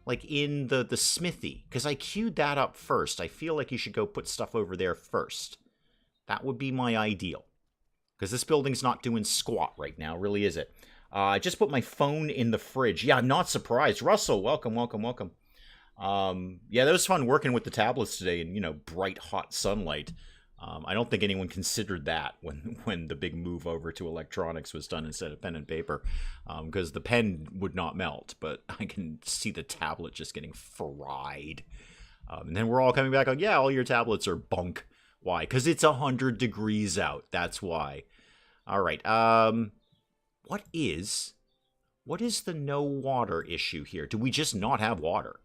like in the smithy? Because I queued that up first. I feel like you should go put stuff over there first. That would be my ideal. Because this building's not doing squat right now, really, is it? I just put my phone in the fridge. Yeah, I'm not surprised. Russell, welcome. Yeah, that was fun working with the tablets today in, bright, hot sunlight. I don't think anyone considered that when the big move over to electronics was done instead of pen and paper. Because the pen would not melt, but I can see the tablet just getting fried. And then we're all coming back on, yeah, all your tablets are bunk. Why? Because it's 100 degrees out. That's why. All right. What is the no water issue here? Do we just not have water?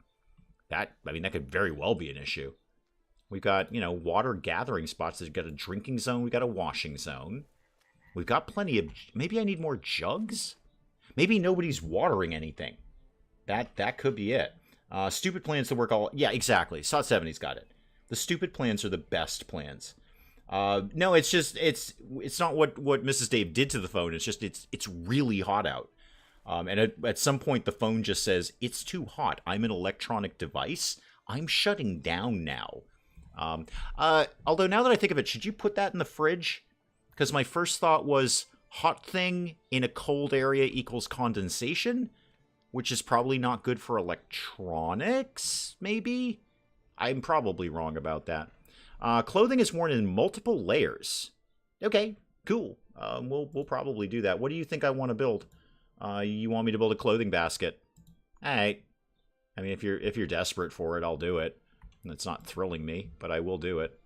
That could very well be an issue. We've got, water gathering spots. We've got a drinking zone. We've got a washing zone. We've got plenty of... Maybe I need more jugs? Maybe nobody's watering anything. That could be it. Stupid plans to work all... Yeah, exactly. SOT70's got it. The stupid plans are the best plans. No, it's just it's not what Mrs. Dave did to the phone. It's just it's really hot out. And at some point the phone just says it's too hot. I'm an electronic device. I'm shutting down now. Although now that I think of it, should you put that in the fridge? Because my first thought was hot thing in a cold area equals condensation, which is probably not good for electronics. Maybe. I'm probably wrong about that. Clothing is worn in multiple layers. Okay, cool. We'll probably do that. What do you think I want to build? You want me to build a clothing basket? All right. I mean, if you're desperate for it, I'll do it. It's not thrilling me, but I will do it.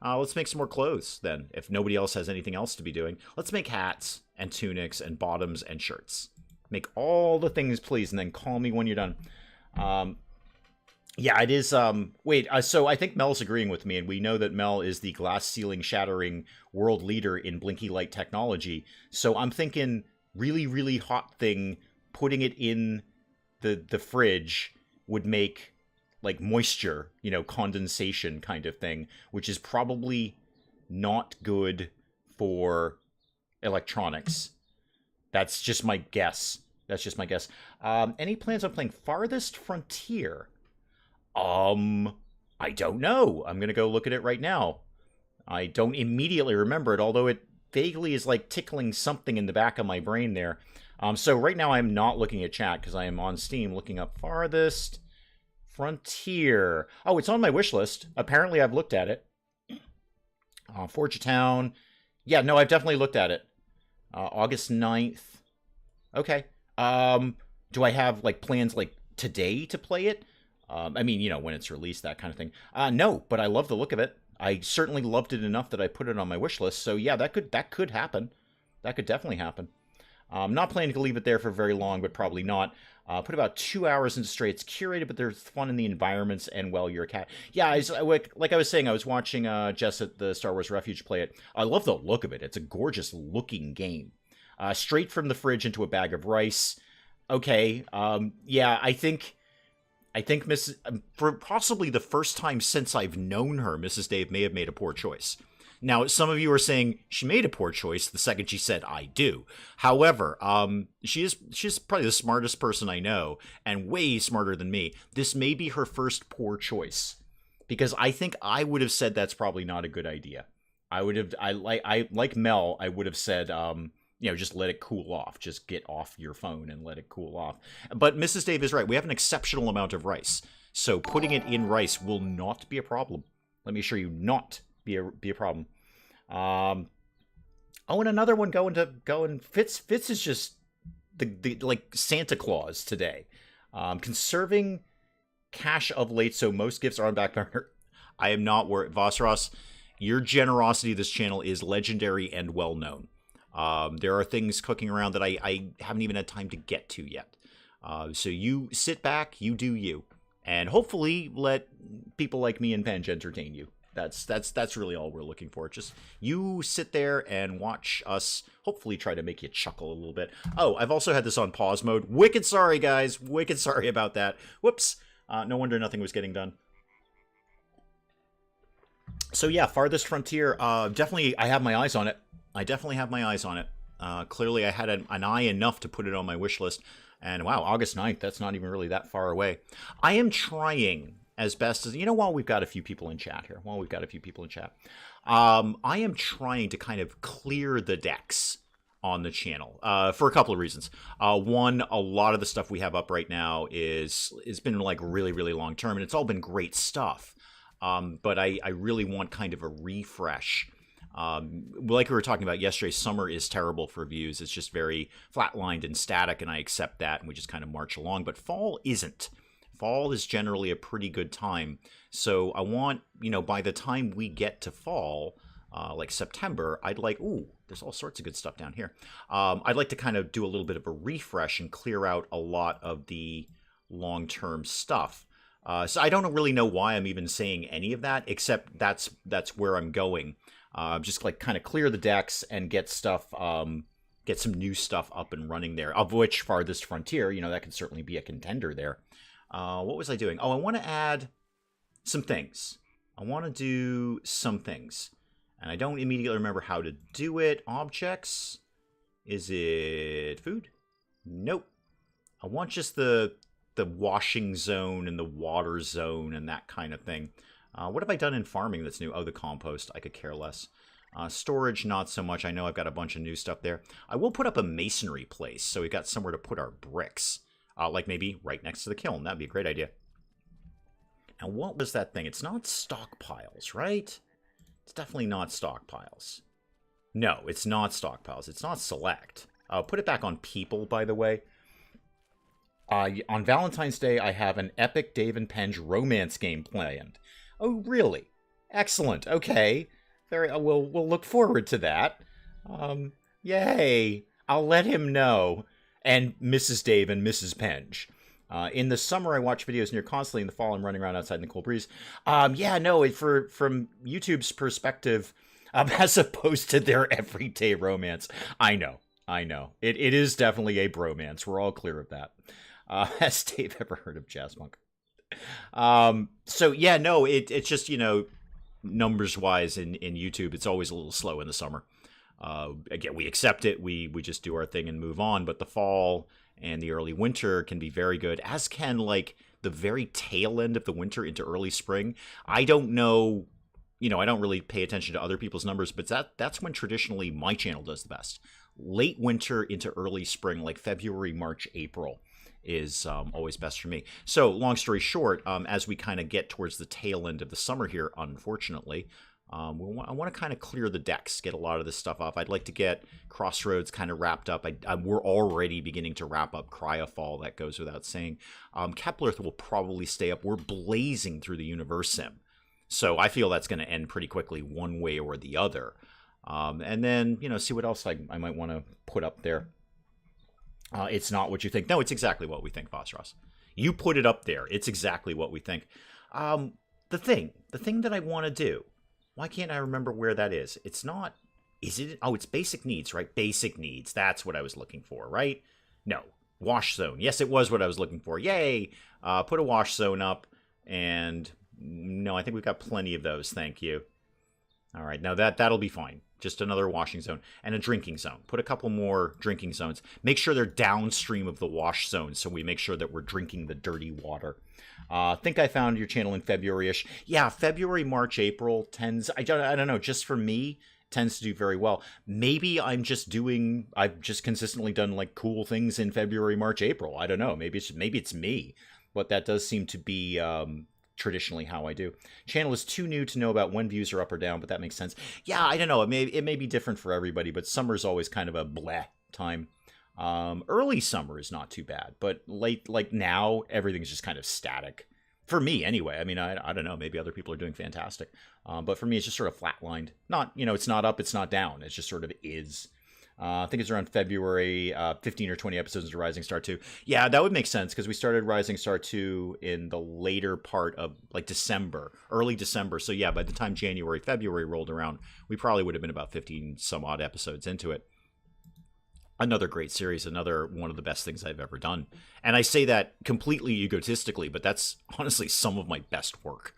Let's make some more clothes then. If nobody else has anything else to be doing, let's make hats and tunics and bottoms and shirts. Make all the things, please, and then call me when you're done. Yeah, it is, so I think Mel's agreeing with me, and we know that Mel is the glass ceiling shattering world leader in blinky light technology, so I'm thinking really, really hot thing, putting it in the fridge would make, like, moisture, condensation kind of thing, which is probably not good for electronics. That's just my guess. Any plans on playing Farthest Frontier? I don't know. I'm going to go look at it right now. I don't immediately remember it, although it vaguely is like tickling something in the back of my brain there. So right now I'm not looking at chat because I am on Steam looking up Farthest Frontier. Oh, it's on my wish list. Apparently I've looked at it. Forge a Town. Yeah, no, I've definitely looked at it. August 9th. Okay. Do I have like plans like today to play it? I mean, when it's released, that kind of thing. No, but I love the look of it. I certainly loved it enough that I put it on my wish list. So yeah, that could happen. That could definitely happen. I'm not planning to leave it there for very long, but probably not. Put about 2 hours into Stray. It's curated, but there's fun in the environments, and, well, you're a cat. Yeah, like I was saying, I was watching Jess at the Star Wars Refuge play it. I love the look of it. It's a gorgeous-looking game. Straight from the fridge into a bag of rice. Okay, yeah, I think for possibly the first time since I've known her, Mrs. Dave may have made a poor choice. Now, some of you are saying she made a poor choice the second she said, I do. However, she's probably the smartest person I know, and way smarter than me. This may be her first poor choice, because I think I would have said that's probably not a good idea. Like Mel, I would have said, just let it cool off. Just get off your phone and let it cool off. But Mrs. Dave is right. We have an exceptional amount of rice, so putting it in rice will not be a problem. Let me assure you, not be a problem. And another one going Fitz is just the like Santa Claus today. Conserving cash of late, so most gifts are on back burner. I am not worried. Vosros, your generosity to this channel is legendary and well known. There are things cooking around that I haven't even had time to get to yet. So you sit back, you do you. and hopefully let people like me and Penge entertain you. That's really all we're looking for. Just you sit there and watch us hopefully try to make you chuckle a little bit. Oh, I've also had this on pause mode. Wicked sorry, guys. Wicked sorry about that. Whoops. No wonder nothing was getting done. So yeah, Farthest Frontier. Definitely, I have my eyes on it. I definitely have my eyes on it. Clearly, I had an eye enough to put it on my wish list. And wow, August 9th, that's not even really that far away. I am trying as best as, while we've got a few people in chat here, I am trying to kind of clear the decks on the channel for a couple of reasons. One, a lot of the stuff we have up right now is been like really, really long term, and it's all been great stuff. But I really want kind of a refresh. Like we were talking about yesterday, summer is terrible for views. It's just very flatlined and static, and I accept that, and we just kind of march along. But fall isn't. Fall is generally a pretty good time. So I want, by the time we get to fall, like September, I'd like, there's all sorts of good stuff down here. I'd like to kind of do a little bit of a refresh and clear out a lot of the long-term stuff. So I don't really know why I'm even saying any of that, except that's where I'm going. Just like kind of clear the decks and get stuff, get some new stuff up and running there, of which Farthest Frontier, that could certainly be a contender there. What was I doing? Oh, I want to add some things. I want to do some things. And I don't immediately remember how to do it. Objects? Is it food? Nope. I want just the washing zone and the water zone and that kind of thing. What have I done in farming that's new? Oh, the compost. I could care less. Storage, not so much. I know I've got a bunch of new stuff there. I will put up a masonry place, so we've got somewhere to put our bricks. Like maybe right next to the kiln. That'd be a great idea. And what was that thing? It's not stockpiles, right? It's definitely not stockpiles. No, it's not stockpiles. It's not select. I'll put it back on people, by the way. On Valentine's Day, I have an epic Dave and Penge romance game planned. Oh, really? Excellent. Okay. We'll look forward to that. Yay. I'll let him know. And Mrs. Dave and Mrs. Penge. In the summer, I watch videos near constantly. In the fall, I'm running around outside in the cool breeze. From YouTube's perspective, as opposed to their everyday romance. I know. It is definitely a bromance. We're all clear of that. Has Dave ever heard of Jazzmonk? It's just, numbers-wise in YouTube, it's always a little slow in the summer. Again, we accept it. We just do our thing and move on. But the fall and the early winter can be very good, as can like the very tail end of the winter into early spring. I don't know, I don't really pay attention to other people's numbers, but that's when traditionally my channel does the best. Late winter into early spring, like February, March, April, is always best for me. So long story short, as we kind of get towards the tail end of the summer here, unfortunately, I want to kind of clear the decks, get a lot of this stuff off. I'd like to get Crossroads kind of wrapped up. We're already beginning to wrap up Cryofall. That goes without saying. Keplerth will probably stay up. We're blazing through the universe sim. So I feel that's going to end pretty quickly one way or the other. And then, see what else I might want to put up there. It's not what you think. No, it's exactly what we think, Vossross. You put it up there. It's exactly what we think. The thing that I want to do, why can't I remember where that is? It's not, is it? Oh, it's basic needs, right? Basic needs. That's what I was looking for, right? No. Wash zone. Yes, it was what I was looking for. Yay! Put a wash zone up. And no, I think we've got plenty of those. Thank you. All right. Now that'll be fine. Just another washing zone and a drinking zone. Put a couple more drinking zones. Make sure they're downstream of the wash zone so we make sure that we're drinking the dirty water. I think I found your channel in February-ish. Yeah, February, March, April tends, I don't know, just for me, tends to do very well. Maybe I've just consistently done like cool things in February, March, April. I don't know. Maybe it's me, but that does seem to be traditionally how I do. Channel is too new to know about when views are up or down, but that makes sense. Yeah, I don't know. It may be different for everybody, but summer's always kind of a bleh time. Early summer is not too bad, but late, like now, everything's just kind of static. For me, anyway. I mean, I don't know. Maybe other people are doing fantastic. But for me, it's just sort of flatlined. Not, it's not up, it's not down. It just sort of is. I think it's around February, 15 or 20 episodes into Rising Star 2. Yeah, that would make sense because we started Rising Star 2 in the later part of like December, early December. So yeah, by the time January, February rolled around, we probably would have been about 15 some odd episodes into it. Another great series, another one of the best things I've ever done. And I say that completely egotistically, but that's honestly some of my best work.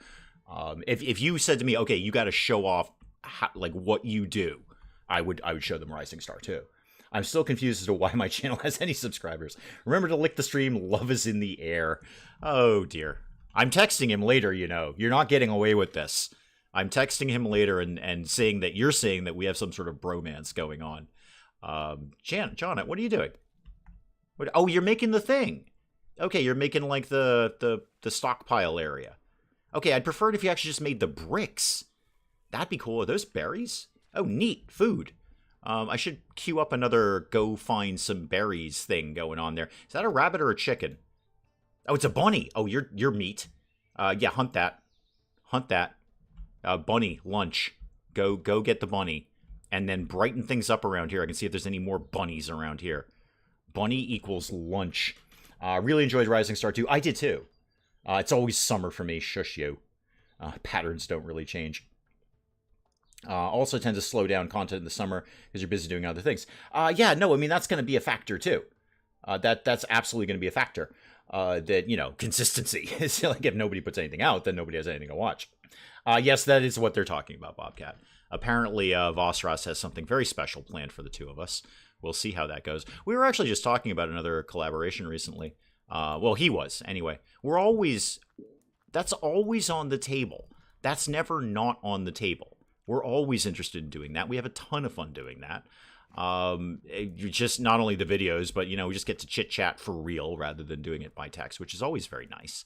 If you said to me, okay, you got to show off like what you do, I would show them Rising Star 2. I'm still confused as to why my channel has any subscribers. Remember to lick the stream. Love is in the air. Oh, dear. I'm texting him later, you know. You're not getting away with this. I'm texting him later and saying that you're saying that we have some sort of bromance going on. Janet, what are you doing? Oh, you're making the thing. Okay, you're making like the stockpile area. Okay, I'd prefer it if you actually just made the bricks. That'd be cool. Are those berries? Oh, neat. Food. I should queue up another go find some berries thing going on there. Is that a rabbit or a chicken? Oh, it's a bunny. Oh, you're meat. Yeah, hunt that. Hunt that. Bunny, lunch. Go get the bunny. And then brighten things up around here. I can see if there's any more bunnies around here. Bunny equals lunch. Really enjoyed Rising Star 2. I did too. It's always summer for me. Shush you. Patterns don't really change. Also tend to slow down content in the summer because you're busy doing other things. Yeah, no, I mean, that's going to be a factor too. That's absolutely going to be a factor. That, you know, consistency. It's like if nobody puts anything out, then nobody has anything to watch. Yes, that is what they're talking about, Bobcat. Apparently, Vosros has something very special planned for the two of us. We'll see how that goes. We were actually just talking about another collaboration recently. Well, he was, anyway. That's always on the table. That's never not on the table. We're always interested in doing that. We have a ton of fun doing that. Just not only the videos, but, you know, we just get to chit-chat for real rather than doing it by text, which is always very nice.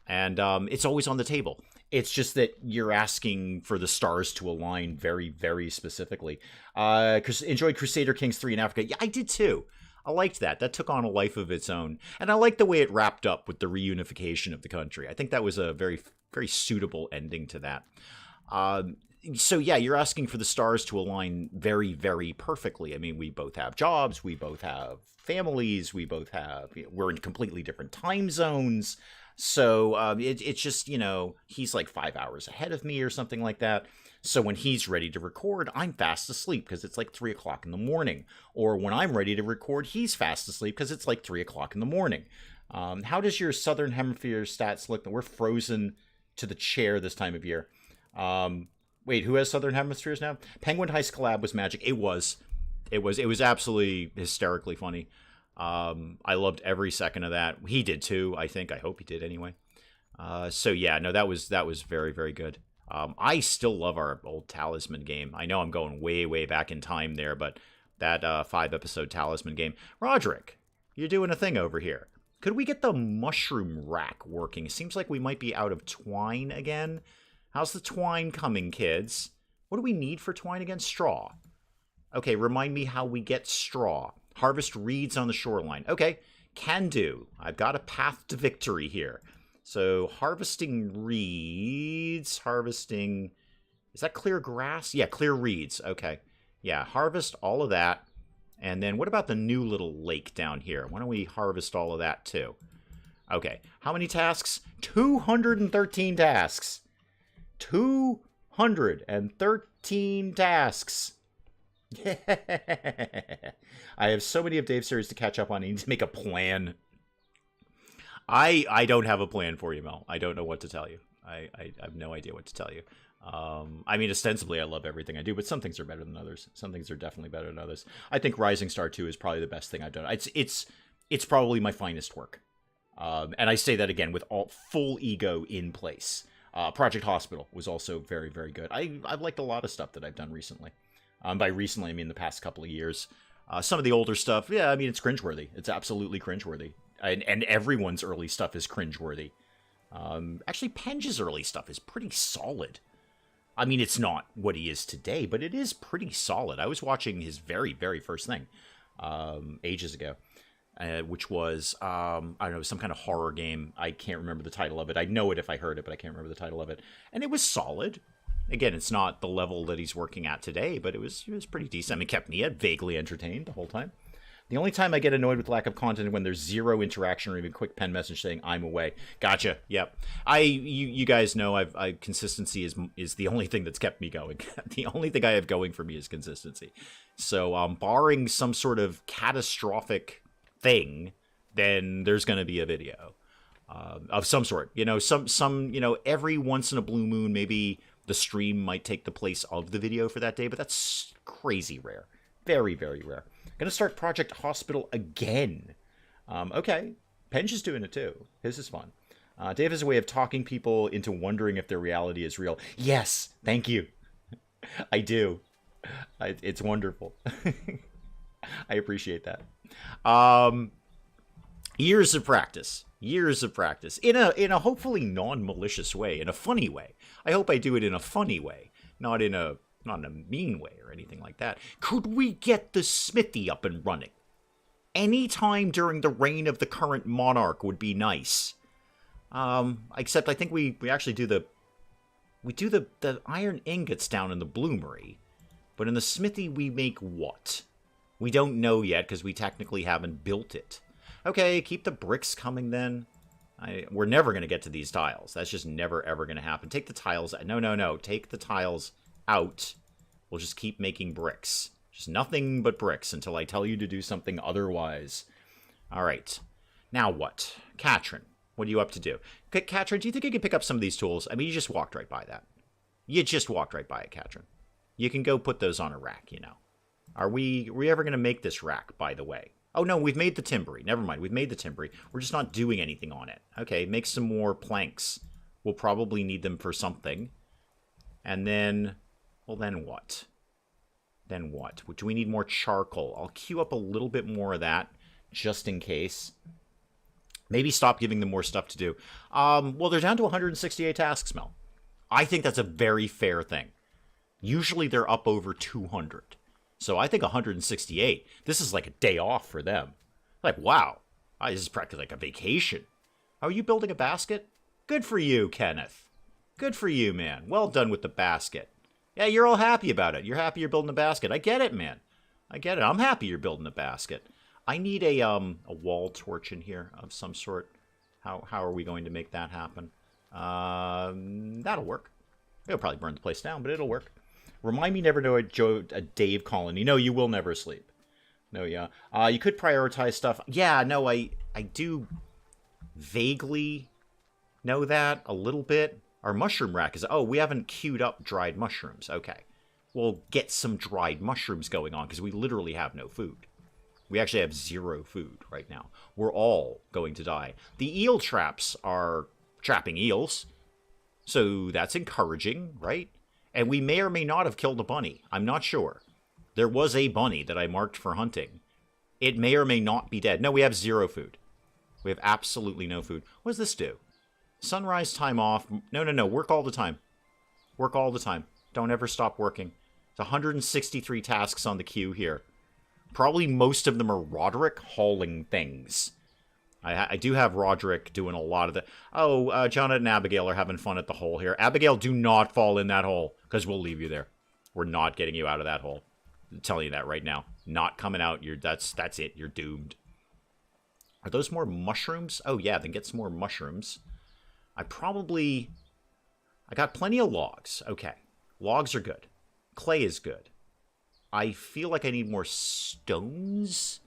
And it's always on the table. It's just that you're asking for the stars to align very, very specifically. Enjoyed Crusader Kings 3 in Africa. Yeah, I did too. I liked that. That took on a life of its own. And I liked the way it wrapped up with the reunification of the country. I think that was a very, very suitable ending to that. So yeah, you're asking for the stars to align very, very perfectly. I mean, we both have jobs, we both have families, we're in completely different time zones. So it's just, you know, he's like 5 hours ahead of me or something like that. So when he's ready to record, I'm fast asleep because it's like 3 o'clock in the morning. Or when I'm ready to record, he's fast asleep because it's like 3 o'clock in the morning. How does your Southern Hemisphere stats look? We're frozen to the chair this time of year. Wait, who has Southern Hemispheres now? Penguin Heist collab was magic. It was absolutely hysterically funny. I loved every second of that. He did too, I think. I hope he did anyway. So yeah, no, that was very, very good. I still love our old Talisman game. I know I'm going way, way back in time there, but that 5-episode Talisman game. Roderick, you're doing a thing over here. Could we get the mushroom rack working? It seems like we might be out of twine again. How's the twine coming, kids? What do we need for twine again? Straw. Okay, remind me how we get straw. Harvest reeds on the shoreline. Okay, can do. I've got a path to victory here. So harvesting reeds, harvesting, is that clear grass? Yeah, clear reeds. Okay. Yeah, harvest all of that. And then what about the new little lake down here? Why don't we harvest all of that too? Okay, how many tasks? 213 tasks. 213 tasks. Yeah. I have so many of Dave's series to catch up on. I need to make a plan. I don't have a plan for you, Mel. I don't know what to tell you. I have no idea what to tell you. I mean, ostensibly, I love everything I do, but some things are better than others. Some things are definitely better than others. I think Rising Star 2 is probably the best thing I've done. It's probably my finest work. And I say that again with all full ego in place. Project Hospital was also very, very good. I've liked a lot of stuff that I've done recently. By recently, I mean the past couple of years. Some of the older stuff, yeah, I mean, it's cringeworthy. It's absolutely cringeworthy. And everyone's early stuff is cringeworthy. Actually, Penge's early stuff is pretty solid. I mean, it's not what he is today, but it is pretty solid. I was watching his very, very first thing ages ago, which was, I don't know, some kind of horror game. I can't remember the title of it. I know it if I heard it, but I can't remember the title of it. And it was solid. Again, it's not the level that he's working at today, but it was pretty decent. I mean, it kept me vaguely entertained the whole time. The only time I get annoyed with lack of content is when there's zero interaction or even quick pen message saying I'm away. Gotcha. Yep. You guys know consistency is the only thing that's kept me going. The only thing I have going for me is consistency. So barring some sort of catastrophic thing, then there's going to be a video of some sort. You know, some every once in a blue moon, maybe the stream might take the place of the video for that day, but that's crazy rare. Very, very rare. Gonna start Project Hospital again. Okay. Penge is doing it too. His is fun. Dave has a way of talking people into wondering if their reality is real. Yes, thank you. I do. It's wonderful. I appreciate that. Years of practice. Years of practice. In a hopefully non-malicious way, in a funny way. I hope I do it in a funny way, not in a mean way or anything like that. Could we get the smithy up and running? Any time during the reign of the current monarch would be nice. Except I think we actually do the iron ingots down in the bloomery. But in the smithy we make what? We don't know yet because we technically haven't built it. Okay, keep the bricks coming then. We're never going to get to these tiles. That's just never ever going to happen. Take the tiles. No. Take the tiles out. We'll just keep making bricks. Just nothing but bricks until I tell you to do something otherwise. All right. Now what? Katrin, what are you up to do? Okay, Katrin, do you think you can pick up some of these tools? I mean, you just walked right by that. You just walked right by it, Katrin. You can go put those on a rack, you know. Are we ever going to make this rack, by the way? Oh, no, we've made the timbry. Never mind, we've made the timbry. We're just not doing anything on it. Okay, make some more planks. We'll probably need them for something. And then, well, then what? Then what? Do we need more charcoal? I'll queue up a little bit more of that, just in case. Maybe stop giving them more stuff to do. Well, they're down to 168 tasks, Mel. I think that's a very fair thing. Usually they're up over 200. So I think 168, this is like a day off for them. Like, wow, this is practically like a vacation. Are you building a basket? Good for you, Kenneth. Good for you, man. Well done with the basket. Yeah, you're all happy about it. You're happy you're building a basket. I get it, man. I get it. I'm happy you're building a basket. I need a wall torch in here of some sort. How are we going to make that happen? That'll work. It'll probably burn the place down, but it'll work. Remind me never to join a Dave colony. No, you will never sleep. No, yeah. You could prioritize stuff. Yeah, no, I do vaguely know that a little bit. Our mushroom rack is... Oh, we haven't queued up dried mushrooms. Okay. We'll get some dried mushrooms going on because we literally have no food. We actually have 0 food right now. We're all going to die. The eel traps are trapping eels. So that's encouraging, right? And we may or may not have killed a bunny. I'm not sure. There was a bunny that I marked for hunting. It may or may not be dead. No, we have 0 food. We have absolutely no food. What does this do? Sunrise time off. No. Work all the time. Work all the time. Don't ever stop working. It's 163 tasks on the queue here. Probably most of them are Roderick hauling things. I do have Roderick doing a lot of the... Oh, Jonah and Abigail are having fun at the hole here. Abigail, do not fall in that hole, because we'll leave you there. We're not getting you out of that hole. I'm telling you that right now. Not coming out. That's it. You're doomed. Are those more mushrooms? Oh, yeah, then get some more mushrooms. I got plenty of logs. Okay. Logs are good. Clay is good. I feel like I need more stones.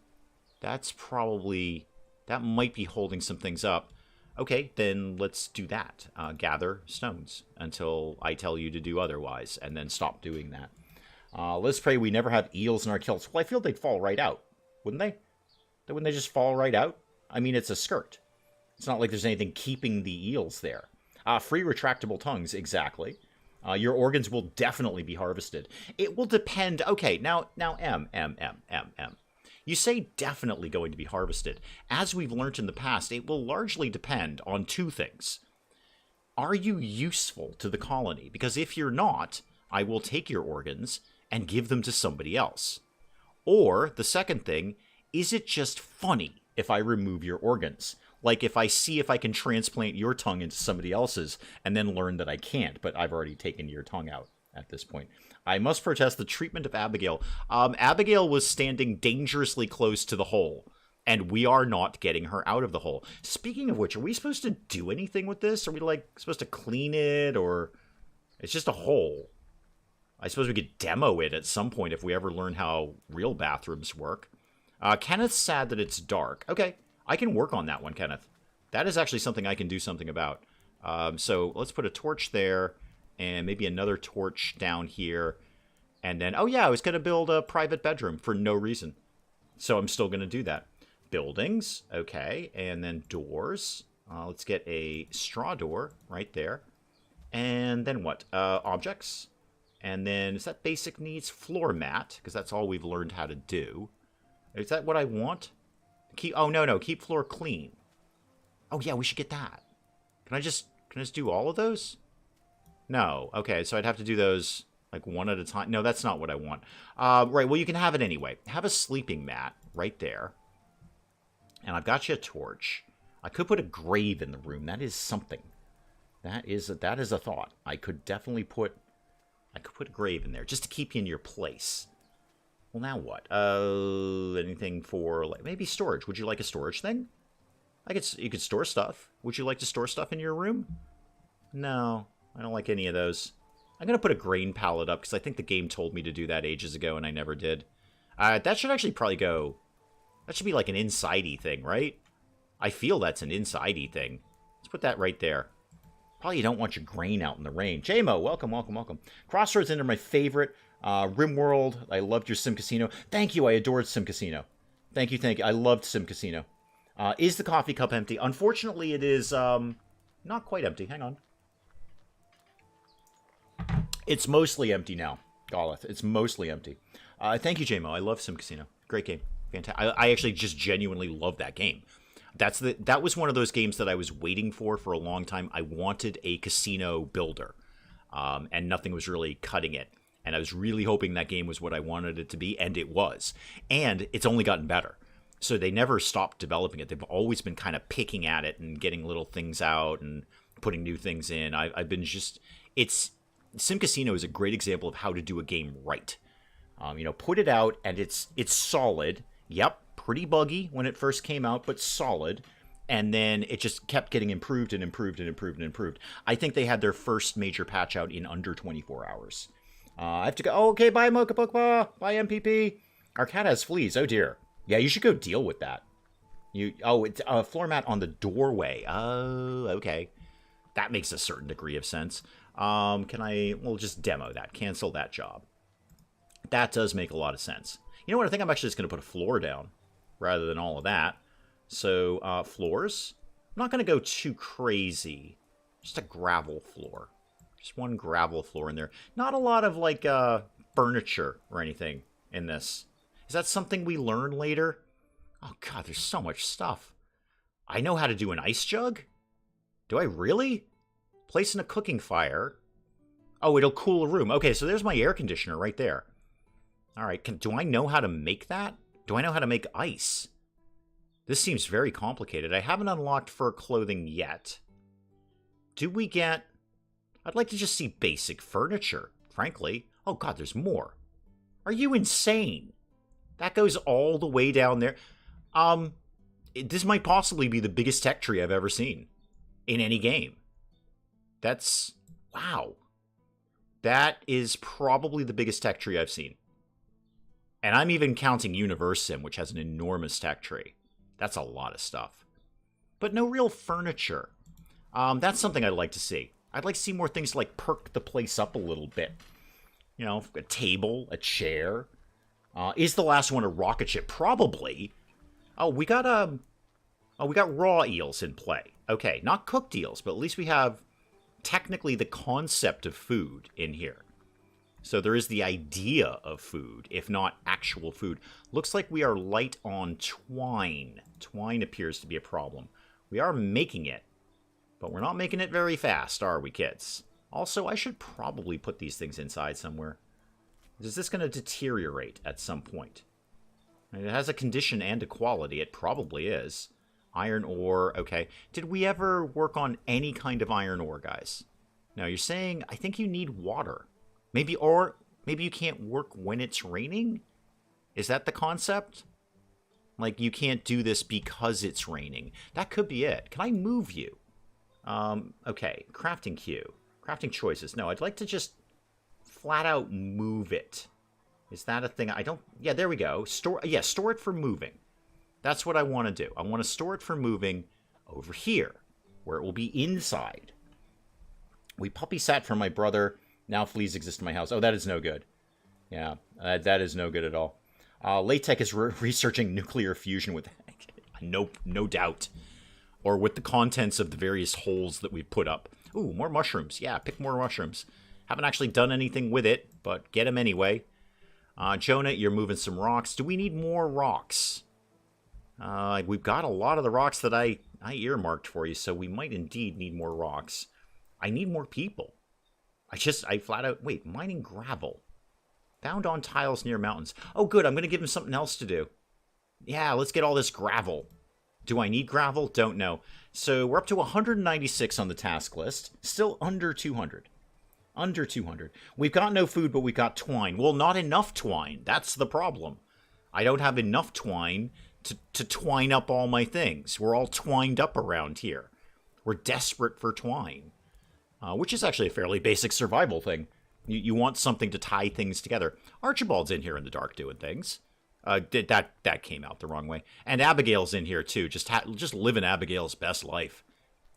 That's probably... That might be holding some things up. Okay, then let's do that. Gather stones until I tell you to do otherwise, and then stop doing that. Let's pray we never have eels in our kilts. Well, I feel they'd fall right out, wouldn't they? Wouldn't they just fall right out? I mean, it's a skirt. It's not like there's anything keeping the eels there. Free retractable tongues, exactly. Your organs will definitely be harvested. It will depend. Okay, now, M. You say definitely going to be harvested. As we've learned in the past, it will largely depend on 2 things. Are you useful to the colony? Because if you're not, I will take your organs and give them to somebody else. Or, the second thing, is it just funny if I remove your organs? Like if I see if I can transplant your tongue into somebody else's and then learn that I can't, but I've already taken your tongue out at this point. I must protest the treatment of Abigail. Abigail was standing dangerously close to the hole, and we are not getting her out of the hole. Speaking of which, are we supposed to do anything with this? Are we, like, supposed to clean it, or... It's just a hole. I suppose we could demo it at some point if we ever learn how real bathrooms work. Kenneth's sad that it's dark. Okay, I can work on that one, Kenneth. That is actually something I can do something about. So let's put a torch there, and maybe another torch down here. And then, oh yeah, I was going to build a private bedroom for no reason. So I'm still going to do that. Buildings, okay, and then doors. Let's get a straw door right there. And then what? Objects. And then, is that basic needs? Floor mat, because that's all we've learned how to do. Is that what I want? Oh, no, keep floor clean. Oh, yeah, we should get that. Can I just do all of those? No. Okay, so I'd have to do those, like, one at a time. No, that's not what I want. Right, well, you can have it anyway. Have a sleeping mat right there. And I've got you a torch. I could put a grave in the room. That is something. That is a thought. I could definitely put a grave in there just to keep you in your place. Well, now what? Anything for, like, maybe storage? Would you like a storage thing? You could store stuff. Would you like to store stuff in your room? No, I don't like any of those. I'm gonna put a grain pallet up because I think the game told me to do that ages ago and I never did. That should actually probably go. That should be like an inside-y thing, right? I feel that's an inside-y thing. Let's put that right there. Probably you don't want your grain out in the rain. JMO, welcome, welcome, welcome. Crossroads Inn are my favorite. RimWorld, I loved your Sim Casino. Thank you, I adored Sim Casino. Thank you, thank you. I loved Sim Casino. Is the coffee cup empty? Unfortunately, it is not quite empty. Hang on. It's mostly empty now, Goleth. It's mostly empty. Thank you, JMO. I love Sim Casino. Great game. Fantastic. I actually just genuinely love that game. That was one of those games that I was waiting for a long time. I wanted a casino builder, and nothing was really cutting it. And I was really hoping that game was what I wanted it to be, and it was. And it's only gotten better. So they never stopped developing it. They've always been kind of picking at it and getting little things out and putting new things in. I've been just... Sim Casino is a great example of how to do a game right. Put it out, and it's solid. Yep. Pretty buggy when it first came out, but solid. And then it just kept getting improved and improved and improved and improved. I think they had their first major patch out in under 24 hours. I have to go. Oh, okay, bye, Mocha Pokemon. Bye, MPP. Our cat has fleas. Oh, dear. Yeah, you should go deal with that. It's a floor mat on the doorway. Oh, okay. That makes a certain degree of sense. We'll just demo that. Cancel that job. That does make a lot of sense. You know what? I think I'm actually just going to put a floor down rather than all of that. So, floors. I'm not going to go too crazy. Just a gravel floor. Just one gravel floor in there. Not a lot of, like, furniture or anything in this. Is that something we learn later? Oh, God, there's so much stuff. I know how to do an ice jug? Do I really? Place in a cooking fire. Oh, it'll cool a room. Okay, so there's my air conditioner right there. All right, do I know how to make that? Do I know how to make ice? This seems very complicated. I haven't unlocked fur clothing yet. Do we get... I'd like to just see basic furniture, frankly. Oh, God, there's more. Are you insane? That goes all the way down there. This might possibly be the biggest tech tree I've ever seen in any game. That's... Wow. That is probably the biggest tech tree I've seen. And I'm even counting Universe Sim, which has an enormous tech tree. That's a lot of stuff. But no real furniture. That's something I'd like to see. I'd like to see more things to, like, perk the place up a little bit. You know, a table, a chair. Is the last one a rocket ship? Probably. Oh, we got raw eels in play. Okay, not cooked eels, but at least we have technically the concept of food in here. So there is the idea of food, if not actual food. Looks like we are light on twine. Twine appears to be a problem. We are making it, but we're not making it very fast, are we, kids? Also, I should probably put these things inside somewhere. Is this going to deteriorate at some point? I mean, it has a condition and a quality. It probably is. Iron ore, okay. Did we ever work on any kind of iron ore, guys? No, you're saying, I think you need water. Maybe you can't work when it's raining? Is that the concept? Like, you can't do this because it's raining. That could be it. Can I move you? Okay, crafting queue. Crafting choices. No, I'd like to just flat out move it. Is that a thing? I don't... Yeah, there we go. Store it for moving. That's what I want to do. I want to store it for moving over here, where it will be inside. We puppy sat from my brother. Now fleas exist in my house. Oh, that is no good. Yeah, that is no good at all. Latex is researching nuclear fusion with... no doubt. Or with the contents of the various holes that we've put up. Ooh, more mushrooms. Yeah, pick more mushrooms. Haven't actually done anything with it, but get them anyway. Jonah, you're moving some rocks. Do we need more rocks? We've got a lot of the rocks that I earmarked for you, so we might indeed need more rocks. I need more people. I flat out... Wait, mining gravel. Found on tiles near mountains. Oh, good, I'm going to give him something else to do. Yeah, let's get all this gravel. Do I need gravel? Don't know. So we're up to 196 on the task list. Still under 200. Under 200. We've got no food, but we've got twine. Well, not enough twine. That's the problem. I don't have enough twine to twine up all my things. We're all twined up around here. We're desperate for twine. Which is actually a fairly basic survival thing. You want something to tie things together. Archibald's in here in the dark doing things. That came out the wrong way. And Abigail's in here too, just living Abigail's best life.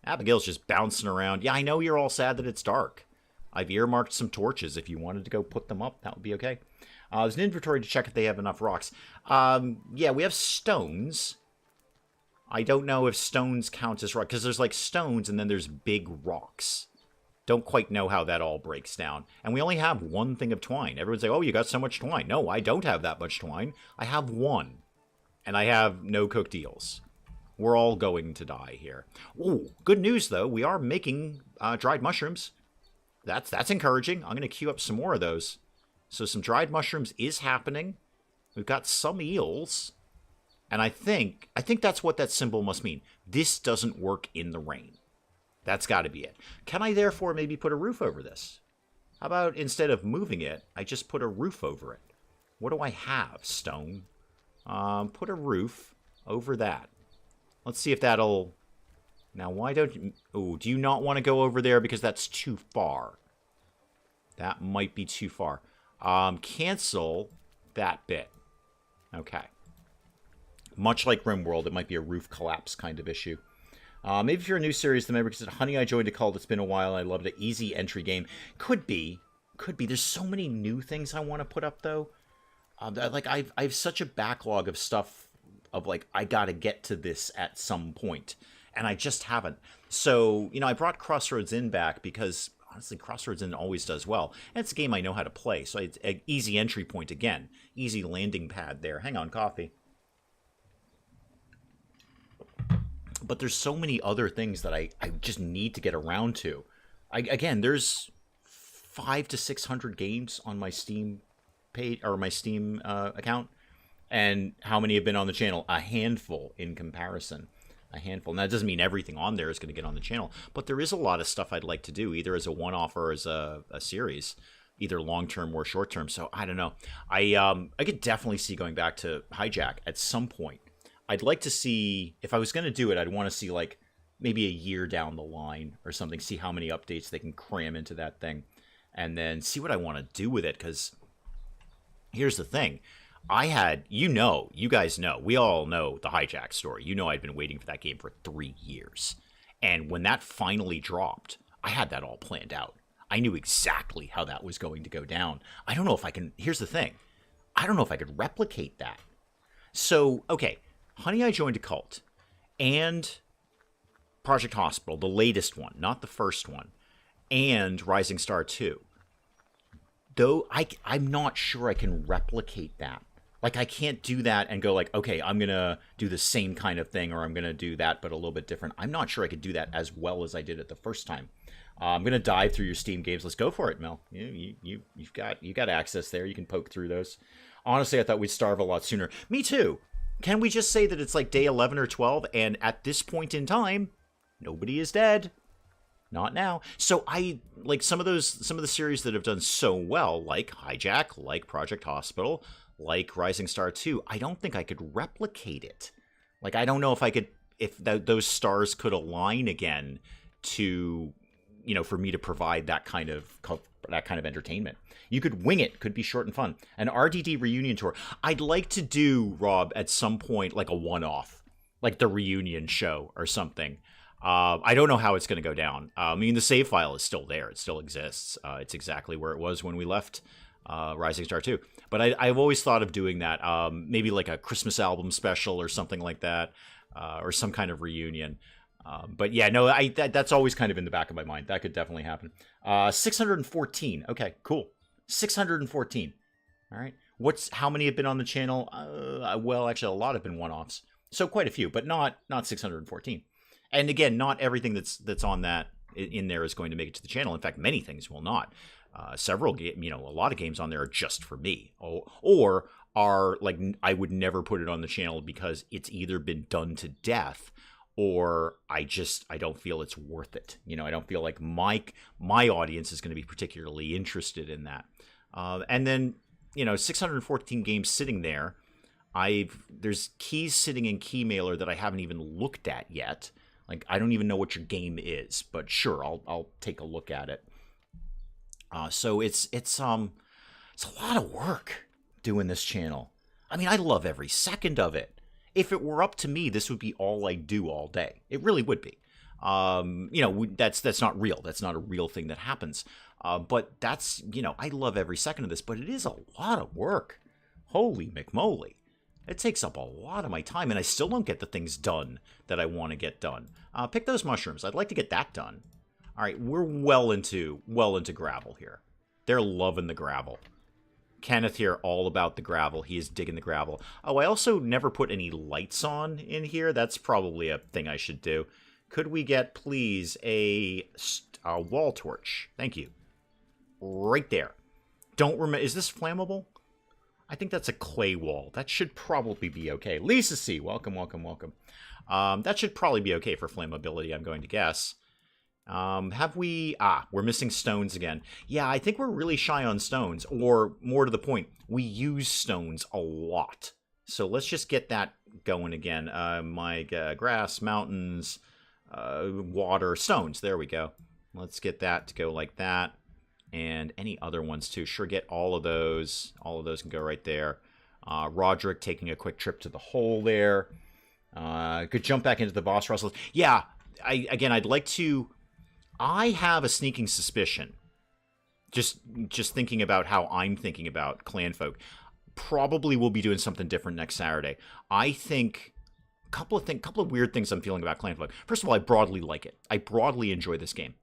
Abigail's just bouncing around. Yeah, I know you're all sad that it's dark. I've earmarked some torches. If you wanted to go put them up, that would be okay. There's an inventory to check if they have enough rocks. Yeah, we have stones. I don't know if stones count as rock, because there's like stones and then there's big rocks. Don't quite know how that all breaks down. And we only have one thing of twine. Everyone's like, oh, you got so much twine. No, I don't have that much twine. I have one. And I have no cooked eels. We're all going to die here. Oh, good news, though. We are making dried mushrooms. That's encouraging. I'm going to queue up some more of those. So some dried mushrooms is happening. We've got some eels. And I think that's what that symbol must mean. This doesn't work in the rain. That's got to be it. Can I therefore maybe put a roof over this? How about instead of moving it, I just put a roof over it? What do I have? Stone. Put a roof over that. Let's see if that'll... Now, why don't you... Oh, do you not want to go over there because that's too far? That might be too far. Cancel that bit. Okay. Much like RimWorld, it might be a roof collapse kind of issue. Maybe if you're a new series, the member said, honey, I joined a cult. It's been a while. I loved it. Easy entry game. Could be. Could be. There's so many new things I want to put up, though. Like, I have such a backlog of stuff of, like, I got to get to this at some point. And I just haven't. So, you know, I brought Crossroads Inn back because, honestly, Crossroads Inn always does well. And it's a game I know how to play. So it's an easy entry point again. Easy landing pad there. Hang on, coffee. But there's so many other things that I just need to get around to. Again, there's 500 to 600 games on my Steam page or my Steam account, and how many have been on the channel? A handful in comparison. A handful. Now, that doesn't mean everything on there is going to get on the channel, but there is a lot of stuff I'd like to do, either as a one-off or as a series, either long-term or short-term. So I don't know. I could definitely see going back to Hijack at some point. I'd like to see, if I was going to do it, I'd want to see, like, maybe a year down the line or something, see how many updates they can cram into that thing, and then see what I want to do with it, because here's the thing. I had, you guys know, we all know the Hijack story. You know I'd been waiting for that game for 3 years. And when that finally dropped, I had that all planned out. I knew exactly how that was going to go down. I don't know if I can, here's the thing. I don't know if I could replicate that. So, okay. Honey, I Joined a Cult, and Project Hospital, the latest one, not the first one, and Rising Star 2. Though I'm not sure I can replicate that. Like, I can't do that and go like, okay, I'm going to do the same kind of thing, or I'm going to do that but a little bit different. I'm not sure I could do that as well as I did it the first time. I'm going to dive through your Steam games. Let's go for it, Mel. You've got access there. You can poke through those. Honestly, I thought we'd starve a lot sooner. Me too. Can we just say that it's like day 11 or 12, and at this point in time, nobody is dead? Not now. So I like some of the series that have done so well, like Hijack, like Project Hospital, like Rising Star 2. I don't think I could replicate it. Like, I don't know if I could, if those stars could align again to, for me to provide that kind of entertainment. You could wing it, could be short and fun. An RDD reunion tour. I'd like to do, Rob, at some point, like a one-off, like the reunion show or something. I don't know how it's going to go down. I mean, the save file is still there. It still exists. It's exactly where it was when we left Rising Star 2. But I've always thought of doing that. Maybe like a Christmas album special or something like that, or some kind of reunion. But yeah, no, that's always kind of in the back of my mind. That could definitely happen. 614. Okay, cool. 614. All right. How many have been on the channel? Well, actually, a lot have been one-offs. So quite a few, but not 614. And again, not everything that's on that in there is going to make it to the channel. In fact, many things will not. A lot of games on there are just for me, or are like I would never put it on the channel because it's either been done to death, or I don't feel it's worth it. I don't feel like my audience is going to be particularly interested in that. And then 614 games sitting there. There's keys sitting in Keymailer that I haven't even looked at yet. Like, I don't even know what your game is, but sure, I'll take a look at it. So it's a lot of work doing this channel. I mean, I love every second of it. If it were up to me, this would be all I do all day. It really would be. That's not real. That's not a real thing that happens. But that's, I love every second of this, but it is a lot of work. Holy McMoly. It takes up a lot of my time, and I still don't get the things done that I want to get done. Pick those mushrooms. I'd like to get that done. All right, we're well into gravel here. They're loving the gravel. Kenneth here, all about the gravel. He is digging the gravel. Oh, I also never put any lights on in here. That's probably a thing I should do. Could we get, please, a wall torch? Thank you. Right there. Don't remember. Is this flammable? I think that's a clay wall. That should probably be okay. Lisa C, welcome. That should probably be okay for flammability, I'm going to guess. We're missing stones again. Yeah, I think we're really shy on stones, or more to the point, we use stones a lot. So let's just get that going again. Grass, mountains, water, stones. There we go. Let's get that to go like that. And any other ones too. Sure, get all of those. All of those can go right there. Roderick taking a quick trip to the hole there. Could jump back into the boss Russell. Yeah, I'd like to. I have a sneaking suspicion. Just thinking about how I'm thinking about Clanfolk. Probably we'll be doing something different next Saturday. I think a couple of weird things I'm feeling about Clanfolk. First of all, I broadly like it. I broadly enjoy this game.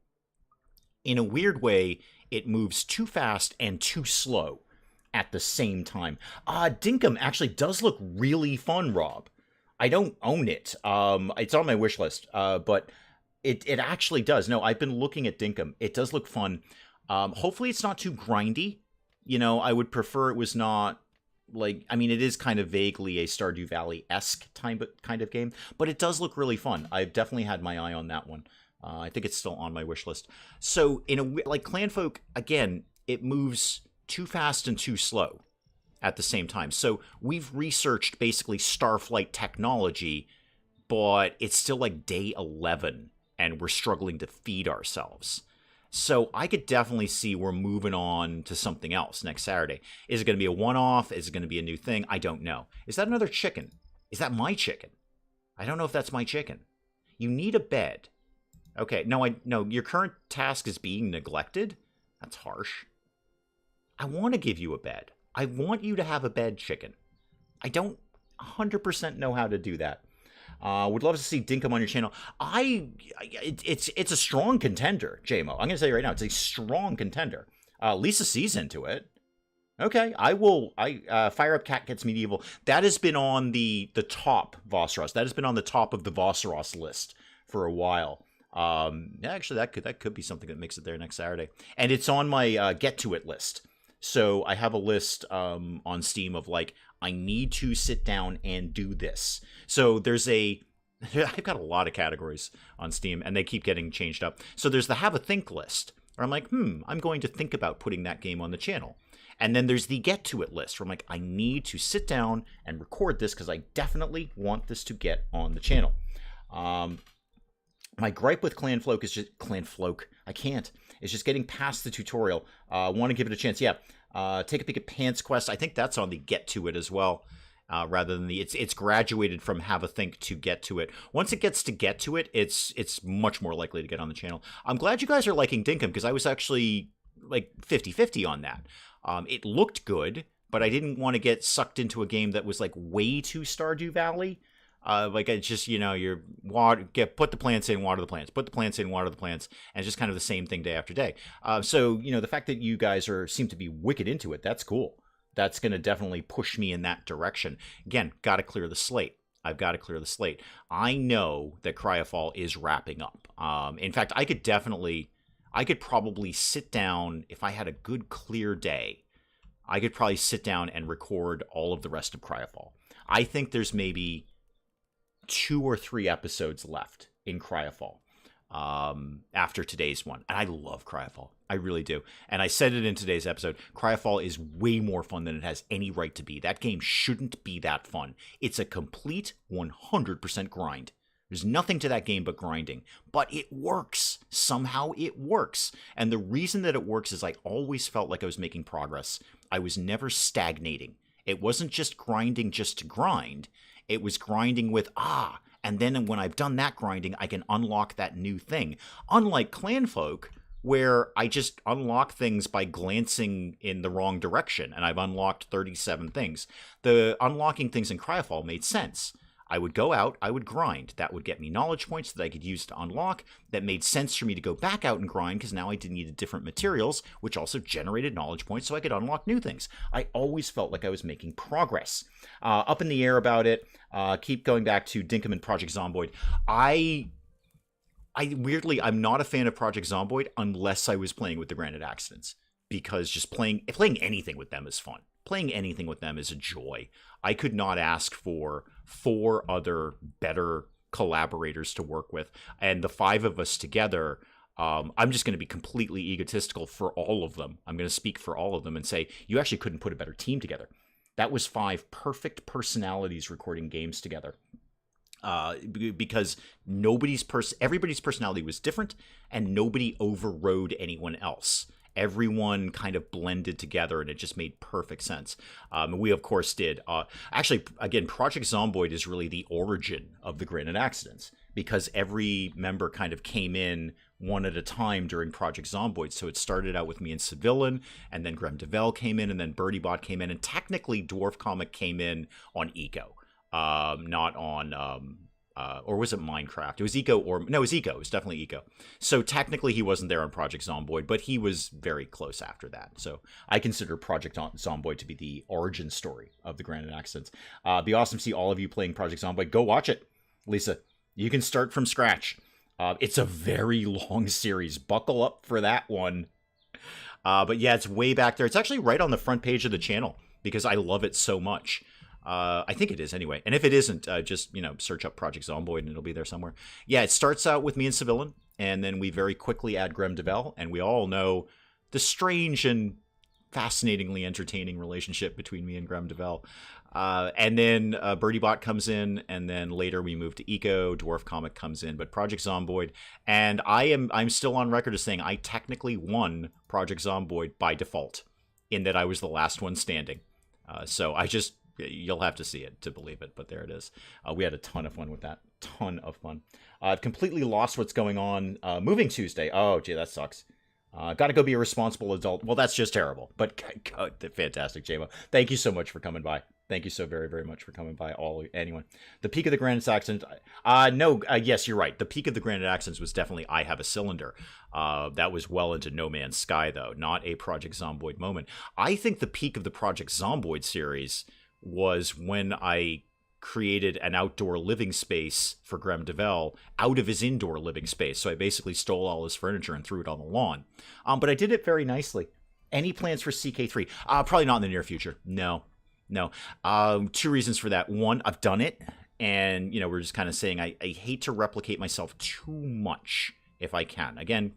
In a weird way, it moves too fast and too slow at the same time. Dinkum actually does look really fun, Rob. I don't own it. It's on my wish list, but it actually does. No, I've been looking at Dinkum. It does look fun. Hopefully it's not too grindy. I would prefer it was not it is kind of vaguely a Stardew Valley-esque kind of game, but it does look really fun. I've definitely had my eye on that one. I think it's still on my wish list. So, like Clanfolk, again, it moves too fast and too slow at the same time. So we've researched basically Starflight technology, but it's still like day 11, and we're struggling to feed ourselves. So I could definitely see we're moving on to something else next Saturday. Is it going to be a one-off? Is it going to be a new thing? I don't know. Is that another chicken? Is that my chicken? I don't know if that's my chicken. You need a bed. Okay, no, your current task is being neglected? That's harsh. I want to give you a bed. I want you to have a bed, chicken. I don't 100% know how to do that. Would love to see Dinkum on your channel. It's a strong contender, JMO. I'm going to tell you right now, it's a strong contender. Lisa C's into it. Okay, Fire Up Cat Gets Medieval. That has been on the top Vosros. That has been on the top of the Vosros list for a while. Actually, that could be something that makes it there next Saturday. And it's on my get to it list. So I have a list on Steam of like I need to sit down and do this. So there's I've got a lot of categories on Steam, and they keep getting changed up. So there's the have a think list, where I'm like, I'm going to think about putting that game on the channel. And then there's the get to it list, where I'm like, I need to sit down and record this because I definitely want this to get on the channel. My gripe with Clanfolk is just Clanfolk. I can't. It's just getting past the tutorial. Want to give it a chance? Yeah. Take a peek at Pants Quest. I think that's on the get to it as well. Rather than it's graduated from have a think to get to it. Once it gets to get to it, it's much more likely to get on the channel. I'm glad you guys are liking Dinkum because I was actually like 50-50 on that. It looked good, but I didn't want to get sucked into a game that was like way too Stardew Valley. Like it's just, you're put the plants in, water the plants, put the plants in, water the plants, and it's just kind of the same thing day after day. So the fact that you guys seem to be wicked into it, that's cool. That's going to definitely push me in that direction. Again, got to clear the slate. I've got to clear the slate. I know that Cryofall is wrapping up. In fact, I could probably sit down, if I had a good clear day, I could probably sit down and record all of the rest of Cryofall. I think there's maybe 2 or 3 episodes left in Cryofall after today's one. And I love Cryofall. I really do. And I said it in today's episode, Cryofall is way more fun than it has any right to be. That game shouldn't be that fun. It's a complete 100% grind. There's nothing to that game but grinding. But it works. Somehow it works. And the reason that it works is I always felt like I was making progress. I was never stagnating. It wasn't just grinding just to grind. It was grinding with, and then when I've done that grinding, I can unlock that new thing. Unlike Clanfolk, where I just unlock things by glancing in the wrong direction, and I've unlocked 37 things. The unlocking things in Cryofall made sense. I would go out, I would grind. That would get me knowledge points that I could use to unlock. That made sense for me to go back out and grind because now I needed different materials, which also generated knowledge points so I could unlock new things. I always felt like I was making progress. Up in the air about it. Keep going back to Dinkum and Project Zomboid. Weirdly, I'm not a fan of Project Zomboid unless I was playing with the Granite Accidents, because just playing anything with them is fun. Playing anything with them is a joy. I could not ask for 4 other better collaborators to work with, and the 5 of us together, I'm just going to be completely egotistical for all of them. I'm going to speak for all of them and say, you actually couldn't put a better team together. That was 5 perfect personalities recording games together. Because everybody's personality was different, and nobody overrode anyone else. Everyone kind of blended together, and it just made perfect sense. We, of course, did. Actually, again, Project Zomboid is really the origin of the Granite Accidents, because every member kind of came in one at a time during Project Zomboid. So it started out with me and Civilian, and then Grem Devel came in, and then BirdieBot came in, and technically Dwarf Comic came in on Eco. Not on, or was it Minecraft? It was Eco, it was Eco. It was definitely Eco. So technically he wasn't there on Project Zomboid, but he was very close after that. So I consider Project Zomboid to be the origin story of the Granite Accidents. Be awesome to see all of you playing Project Zomboid. Go watch it, Lisa. You can start from scratch. It's a very long series. Buckle up for that one. But yeah, it's way back there. It's actually right on the front page of the channel because I love it so much. I think it is anyway. And if it isn't, just, search up Project Zomboid and it'll be there somewhere. Yeah, it starts out with me and Civilian, and then we very quickly add Grem Devel, and we all know the strange and fascinatingly entertaining relationship between me and Grem Devel. And then BirdieBot comes in, and then later we move to Eco, Dwarf Comic comes in, but Project Zomboid, and I'm still on record as saying I technically won Project Zomboid by default, in that I was the last one standing. So you'll have to see it to believe it, but there it is. We had a ton of fun with that. Ton of fun. I've completely lost what's going on. Moving Tuesday. Oh, gee, that sucks. Got to go be a responsible adult. Well, that's just terrible. But fantastic, JMO. Thank you so much for coming by. Thank you so very, very much for coming by, anyone. The peak of the Granite Accident. Yes, you're right. The peak of the Granite Accidents was definitely I Have a Cylinder. That was well into No Man's Sky, though. Not a Project Zomboid moment. I think the peak of the Project Zomboid series was when I created an outdoor living space for Grem Devel out of his indoor living space. So I basically stole all his furniture and threw it on the lawn. But I did it very nicely. Any plans for CK3? Probably not in the near future. No. No. Two reasons for that. One, I've done it, and we're just kind of saying I hate to replicate myself too much if I can. Again,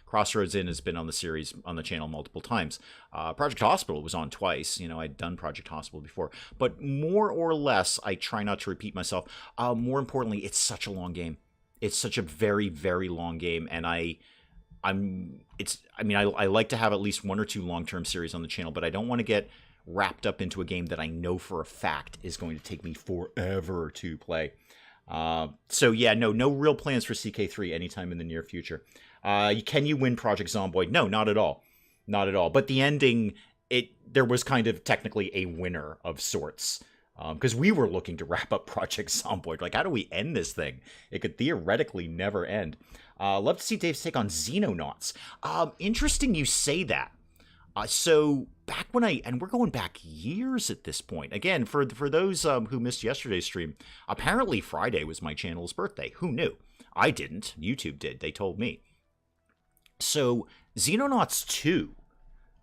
Crossroads Inn has been on the series on the channel multiple times. Project Hospital was on twice. I'd done Project Hospital before, but more or less, I try not to repeat myself. More importantly, it's such a long game. It's such a very, very long game, and I like to have at least one or two long-term series on the channel, but I don't want to get wrapped up into a game that I know for a fact is going to take me forever to play. So yeah, no real plans for CK3 anytime in the near future. Can you win Project Zomboid? No, not at all. Not at all. But the ending, there was kind of technically a winner of sorts. Because we were looking to wrap up Project Zomboid. Like, how do we end this thing? It could theoretically never end. Love to see Dave's take on Xenonauts. Interesting you say that. So back when and we're going back years at this point. Again, for those who missed yesterday's stream, apparently Friday was my channel's birthday. Who knew? I didn't. YouTube did. They told me. So Xenonauts 2,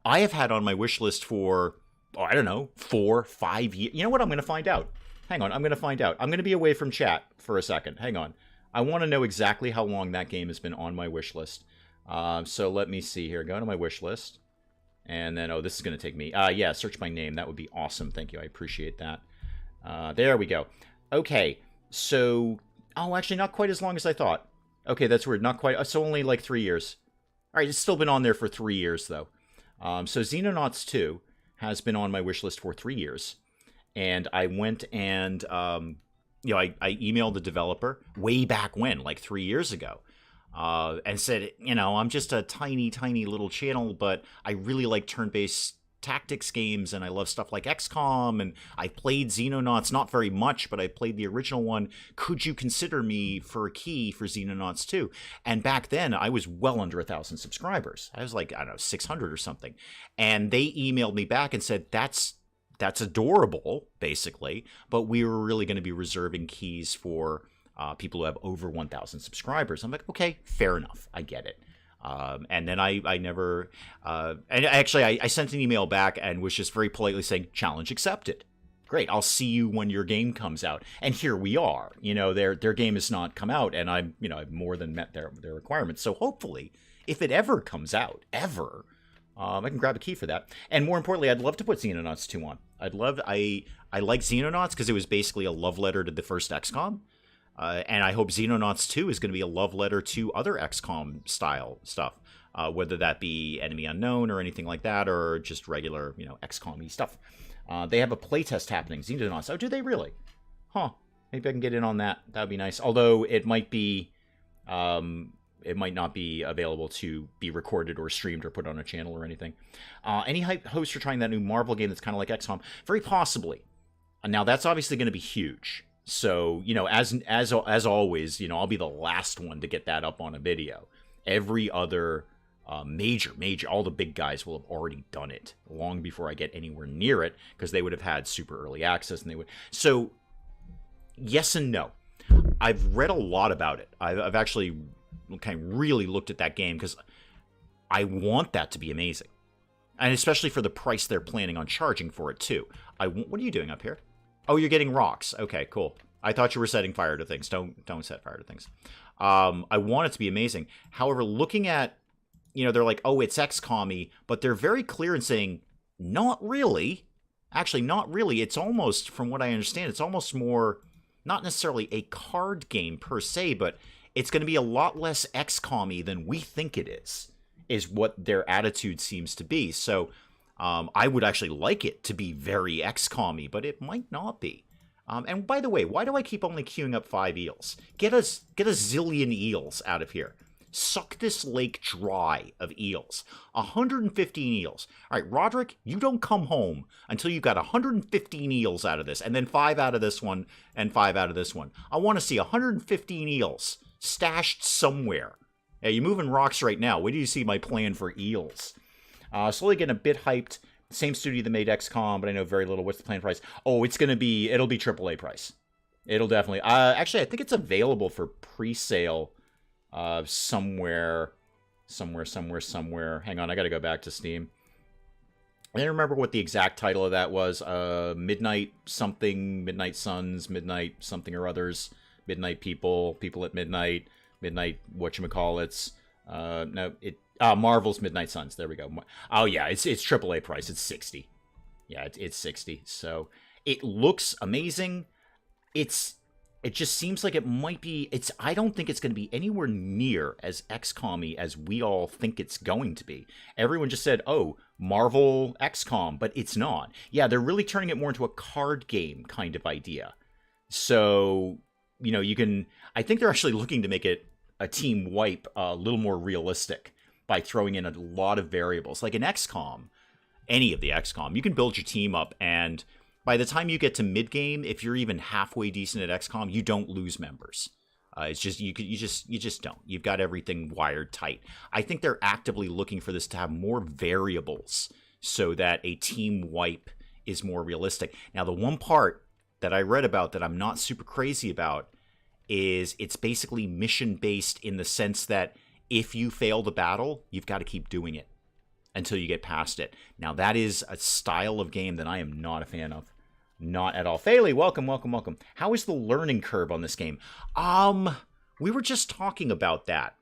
I have had on my wish list for, I don't know, 4, 5 years. You know what? I'm going to find out. Hang on. I'm going to find out. I'm going to be away from chat for a second. Hang on. I want to know exactly how long that game has been on my wish list. So let me see here. Go to my wish list. And then, this is going to take me. Yeah, search my name. That would be awesome. Thank you. I appreciate that. There we go. Okay. So, actually, not quite as long as I thought. Okay, that's weird. Not quite. So only like 3 years. All right, it's still been on there for 3 years, though. So Xenonauts 2 has been on my wish list for 3 years. And I went and, I emailed the developer way back when, like 3 years ago. And said, I'm just a tiny, tiny little channel, but I really like turn-based tactics games, and I love stuff like XCOM, and I played Xenonauts, not very much, but I played the original one. Could you consider me for a key for Xenonauts 2? And back then, I was well under 1,000 subscribers. I was like, I don't know, 600 or something. And they emailed me back and said, that's adorable, basically, but we were really going to be reserving keys for people who have over 1,000 subscribers. I'm like, okay, fair enough. I get it. And then I never, and actually I sent an email back and was just very politely saying, challenge accepted. Great. I'll see you when your game comes out. And here we are. Their game has not come out, and I've more than met their requirements. So hopefully, if it ever comes out, I can grab a key for that. And more importantly, I'd love to put Xenonauts 2 on. I like Xenonauts because it was basically a love letter to the first XCOM. And I hope Xenonauts 2 is going to be a love letter to other XCOM style stuff, whether that be Enemy Unknown or anything like that, or just regular, XCOM-y stuff. They have a playtest happening, Xenonauts. Oh, do they really? Huh. Maybe I can get in on that. That would be nice. Although it might be, it might not be available to be recorded or streamed or put on a channel or anything. Any hosts are trying that new Marvel game that's kind of like XCOM? Very possibly. Now that's obviously going to be huge. So, as always, I'll be the last one to get that up on a video. Every other major, all the big guys will have already done it long before I get anywhere near it, because they would have had super early access, and they would. So, yes and no. I've read a lot about it. I've actually kind of really looked at that game because I want that to be amazing, and especially for the price they're planning on charging for it too. What are you doing up here? Oh, you're getting rocks. Okay, cool. I thought you were setting fire to things. Don't set fire to things. I want it to be amazing. However, looking at, they're like, oh, it's XCOM-y, but they're very clear in saying, not really. Actually, not really. It's almost, from what I understand, it's almost more, not necessarily a card game per se, but it's going to be a lot less XCOM-y than we think it is what their attitude seems to be. So, I would actually like it to be very XCOM-y, but it might not be. And by the way, why do I keep only queuing up 5 eels? Get a zillion eels out of here. Suck this lake dry of eels. 115 eels. All right, Roderick, you don't come home until you got 115 eels out of this, and then 5 out of this one, and 5 out of this one. I want to see 115 eels stashed somewhere. Yeah, you're moving rocks right now. Where do you see my plan for eels? Slowly getting a bit hyped. Same studio that made XCOM, but I know very little. What's the plan price? Oh, it'll be AAA price. It'll definitely. Actually, I think it's available for pre-sale somewhere. Hang on, I got to go back to Steam. I don't remember what the exact title of that was. Midnight something, Midnight Suns, Midnight something or others, Midnight People, People at Midnight, Midnight whatchamacallits. No, Marvel's Midnight Suns. There we go. Oh yeah, it's AAA price. It's 60. Yeah, it's 60. So it looks amazing. It just seems like it might be. I don't think it's going to be anywhere near as XCOM-y as we all think it's going to be. Everyone just said, "Oh, Marvel XCOM," but it's not. Yeah, they're really turning it more into a card game kind of idea. So, you can. I think they're actually looking to make it a team wipe a little more realistic by throwing in a lot of variables. Like in XCOM, any of the XCOM, you can build your team up, and by the time you get to mid-game, if you're even halfway decent at XCOM, you don't lose members. It's just you just don't. You've got everything wired tight. I think they're actively looking for this to have more variables so that a team wipe is more realistic. Now, the one part that I read about that I'm not super crazy about is it's basically mission-based in the sense that if you fail the battle, you've got to keep doing it until you get past it. Now, that is a style of game that I am not a fan of. Not at all. Faley, welcome, welcome, welcome. How is the learning curve on this game? We were just talking about that.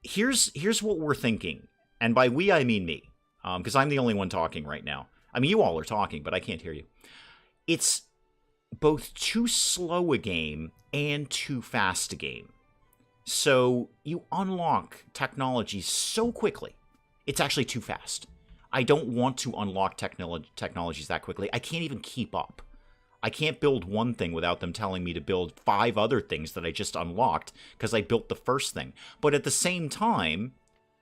Here's what we're thinking. And by we, I mean me. Because I'm the only one talking right now. I mean, you all are talking, but I can't hear you. It's both too slow a game and too fast a game. So you unlock technology so quickly. It's actually too fast. I don't want to unlock technologies that quickly. I can't even keep up. I can't build one thing without them telling me to build 5 other things that I just unlocked because I built the first thing. But at the same time,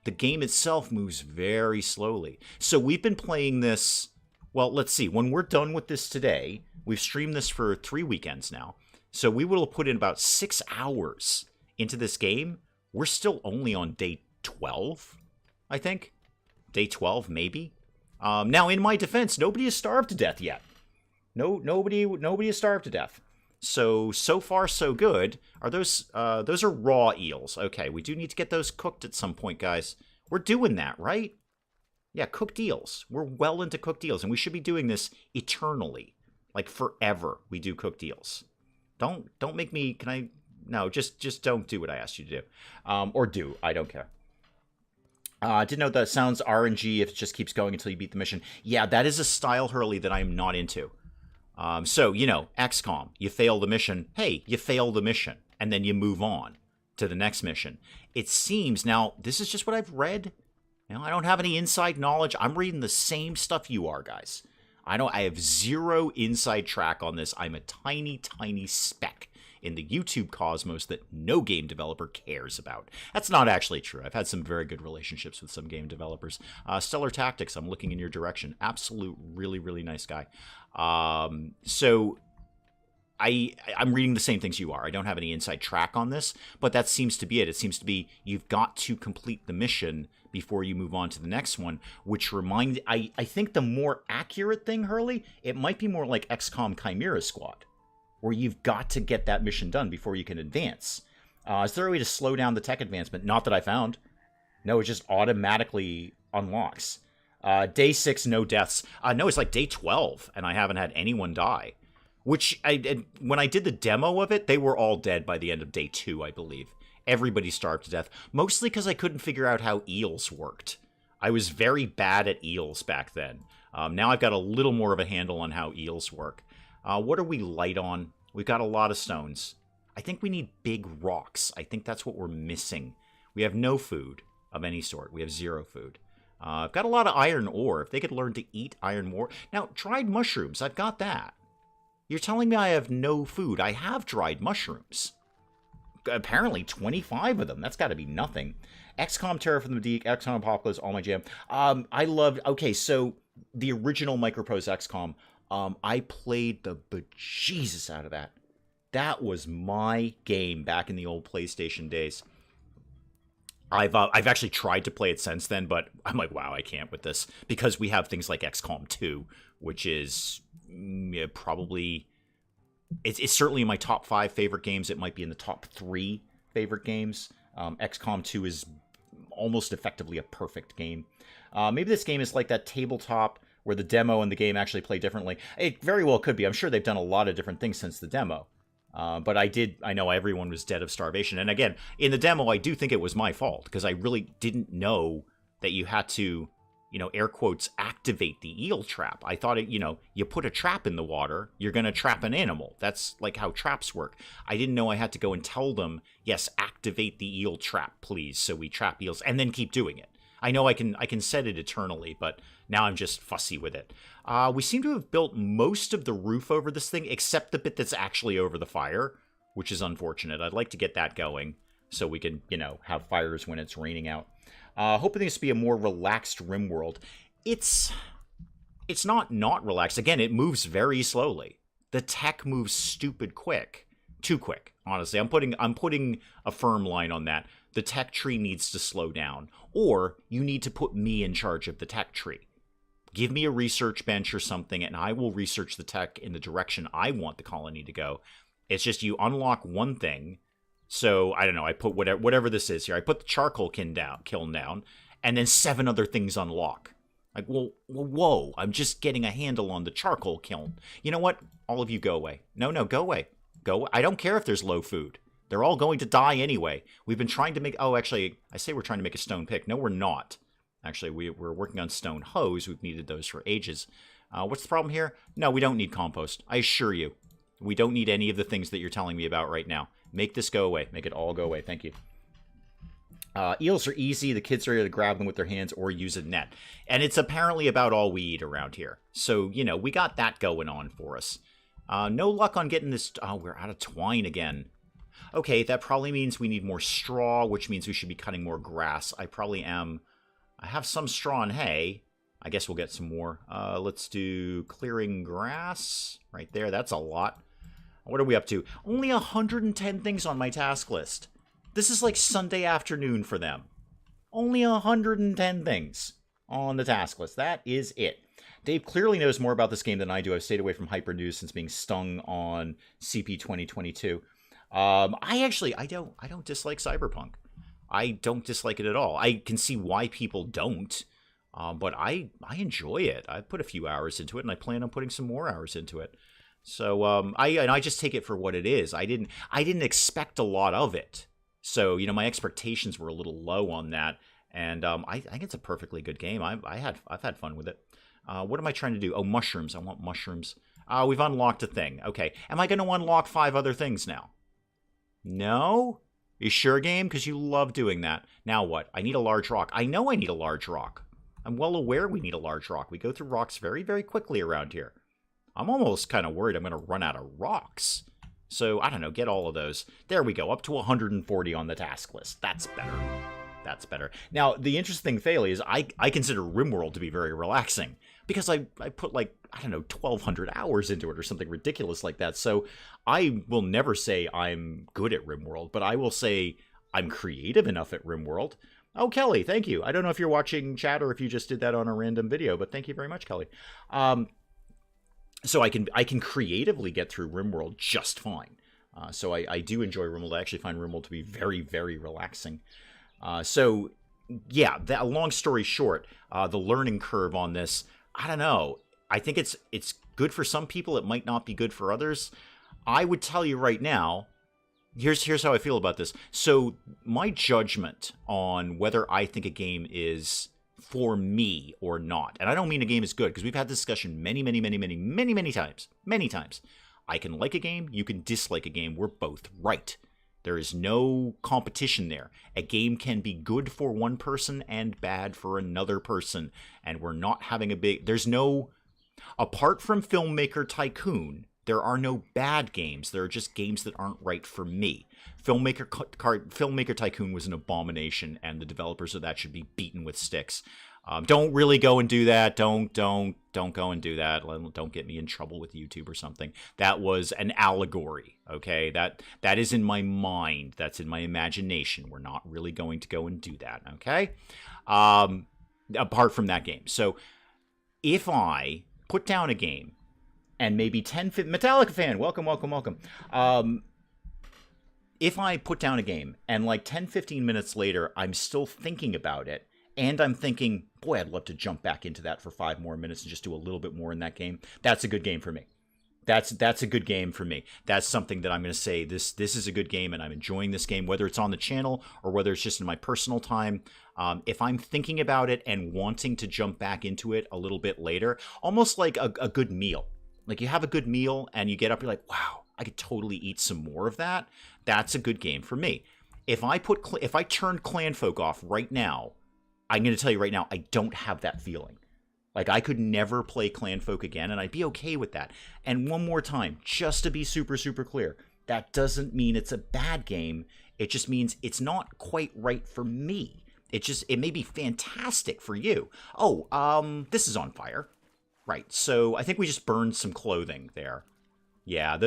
the game itself moves very slowly. So we've been playing this, well, let's see. When we're done with this today, we've streamed this for 3 weekends now. So we will have put in about 6 hours into this game. We're still only on day 12, I think. Day 12, maybe. Now, in my defense, nobody has starved to death yet. Nobody has starved to death. So far, so good. Are those are raw eels? Okay, we do need to get those cooked at some point, guys. We're doing that, right? Yeah, cooked eels. We're well into cooked eels, and we should be doing this eternally, like forever. We do cooked eels. Don't make me. Can I? No, just don't do what I asked you to do, or do. I don't care. I didn't know that sounds RNG if it just keeps going until you beat the mission. Yeah, that is a style, Hurley, that I'm not into. So, XCOM, you fail the mission. Hey, you fail the mission. And then you move on to the next mission. It seems, now, this is just what I've read. I don't have any inside knowledge. I'm reading the same stuff you are, guys. I have zero inside track on this. I'm a tiny, tiny speck in the YouTube cosmos that no game developer cares about. That's not actually true. I've had some very good relationships with some game developers. Stellar Tactics, I'm looking in your direction. Absolute, really, really nice guy. So I'm reading the same things you are. I don't have any inside track on this, but that seems to be it. It seems to be you've got to complete the mission before you move on to the next one, which I think the more accurate thing, Hurley, it might be more like XCOM Chimera Squad, where you've got to get that mission done before you can advance. Is there a way to slow down the tech advancement? Not that I found. No, it just automatically unlocks. Day 6, no deaths. No, it's like day 12, and I haven't had anyone die. Which, when I did the demo of it, they were all dead by the end of day 2, I believe. Everybody starved to death. Mostly because I couldn't figure out how eels worked. I was very bad at eels back then. Now I've got a little more of a handle on how eels work. What are we light on? We've got a lot of stones. I think we need big rocks. I think that's what we're missing. We have no food of any sort. We have 0 food. I've got a lot of iron ore. If they could learn to eat iron ore. Now, dried mushrooms. I've got that. You're telling me I have no food. I have dried mushrooms. Apparently 25 of them. That's got to be nothing. XCOM, Terror from the Deep, XCOM Apocalypse, all my jam. I loved... Okay, so the original Microprose XCOM... I played the bejesus out of that. That was my game back in the old PlayStation days. I've actually tried to play it since then, but I'm like, wow, I can't with this. Because we have things like XCOM 2, which is probably... It's certainly in my top 5 favorite games. It might be in the top 3 favorite games. XCOM 2 is almost effectively a perfect game. Maybe this game is like that tabletop where the demo and the game actually play differently. It very well could be. I'm sure they've done a lot of different things since the demo. But I know everyone was dead of starvation. And again, in the demo, I do think it was my fault because I really didn't know that you had to, air quotes, activate the eel trap. I thought you put a trap in the water, you're going to trap an animal. That's like how traps work. I didn't know I had to go and tell them, yes, activate the eel trap, please. So we trap eels and then keep doing it. I know I can set it eternally, but now I'm just fussy with it. We seem to have built most of the roof over this thing, except the bit that's actually over the fire, which is unfortunate. I'd like to get that going so we can, have fires when it's raining out. Hoping this to be a more relaxed RimWorld. It's not relaxed. Again, it moves very slowly. The tech moves stupid quick. Too quick, honestly. I'm putting a firm line on that. The tech tree needs to slow down. Or you need to put me in charge of the tech tree. Give me a research bench or something, and I will research the tech in the direction I want the colony to go. It's just you unlock one thing. So, I don't know, I put whatever this is here. I put the charcoal kiln down, and then 7 other things unlock. Like, well, whoa, I'm just getting a handle on the charcoal kiln. You know what? All of you go away. No, go away. Go. I don't care if there's low food. They're all going to die anyway. We've been trying to make... Oh, actually, I say we're trying to make a stone pick. No, we're not. Actually, we're working on stone hoes. We've needed those for ages. What's the problem here? No, we don't need compost. I assure you. We don't need any of the things that you're telling me about right now. Make this go away. Make it all go away. Thank you. Eels are easy. The kids are able to grab them with their hands or use a net. And it's apparently about all we eat around here. So, we got that going on for us. No luck on getting this... Oh, we're out of twine again. Okay, that probably means we need more straw, which means we should be cutting more grass. I probably am... I have some straw and hay. I guess we'll get some more. Let's do clearing grass. Right there, that's a lot. What are we up to? Only 110 things on my task list. This is like Sunday afternoon for them. Only 110 things on the task list. That is it. Dave clearly knows more about this game than I do. I've stayed away from Hyper News since being stung on CP 2022. I don't dislike Cyberpunk. I don't dislike it at all. I can see why people don't, but I enjoy it. I put a few hours into it, and I plan on putting some more hours into it. So I just take it for what it is. I didn't expect a lot of it, so my expectations were a little low on that, and I think it's a perfectly good game. I've had fun with it. What am I trying to do? Oh, mushrooms. I want mushrooms. We've unlocked a thing. Okay, am I going to unlock 5 other things now? No? You sure, game? Because you love doing that. Now what? I need a large rock. I know I need a large rock. I'm well aware we need a large rock. We go through rocks very, very quickly around here. I'm almost kind of worried I'm going to run out of rocks. So, I don't know, get all of those. There we go, up to 140 on the task list. That's better. That's better. Now, the interesting thing, Failey, is I consider RimWorld to be very relaxing. Because I put, 1,200 hours into it or something ridiculous like that. So, I will never say I'm good at RimWorld, but I will say I'm creative enough at RimWorld. Oh, Kelly, thank you. I don't know if you're watching chat or if you just did that on a random video, but thank you very much, Kelly. So I can creatively get through RimWorld just fine. So I do enjoy RimWorld. I actually find RimWorld to be very, very relaxing. So yeah, that long story short, the learning curve on this, I don't know. I think it's good for some people. It might not be good for others. I would tell you right now, here's how I feel about this. So my judgment on whether I think a game is for me or not, and I don't mean a game is good, because we've had this discussion many times. I can like a game, you can dislike a game. We're both right. There is no competition there. A game can be good for one person and bad for another person, and we're not having there's no, apart from Filmmaker Tycoon, there are no bad games. There are just games that aren't right for me. Filmmaker Tycoon was an abomination, and the developers of that should be beaten with sticks. Don't really go and do that. Don't go and do that. Don't get me in trouble with YouTube or something. That was an allegory, okay? That is in my mind. That's in my imagination. We're not really going to go and do that, okay? Apart from that game. So if I put down a game and maybe 10... Metallica fan, welcome. if I put down a game and like 10, 15 minutes later, I'm still thinking about it, and I'm thinking, boy, I'd love to jump back into that for 5 more minutes and just do a little bit more in that game, that's a good game for me. That's a good game for me. That's something that I'm going to say, this is a good game and I'm enjoying this game, whether it's on the channel or whether it's just in my personal time. If I'm thinking about it and wanting to jump back into it a little bit later, almost like a good meal. Like you have a good meal and you get up, you're like, wow, I could totally eat some more of that. That's a good game for me. If I turned Clanfolk off right now, I'm going to tell you right now, I don't have that feeling. Like, I could never play Clanfolk again, and I'd be okay with that. And one more time, just to be super, super clear, that doesn't mean it's a bad game. It just means it's not quite right for me. It may be fantastic for you. Oh, this is on fire. Right, so I think we just burned some clothing there. Yeah,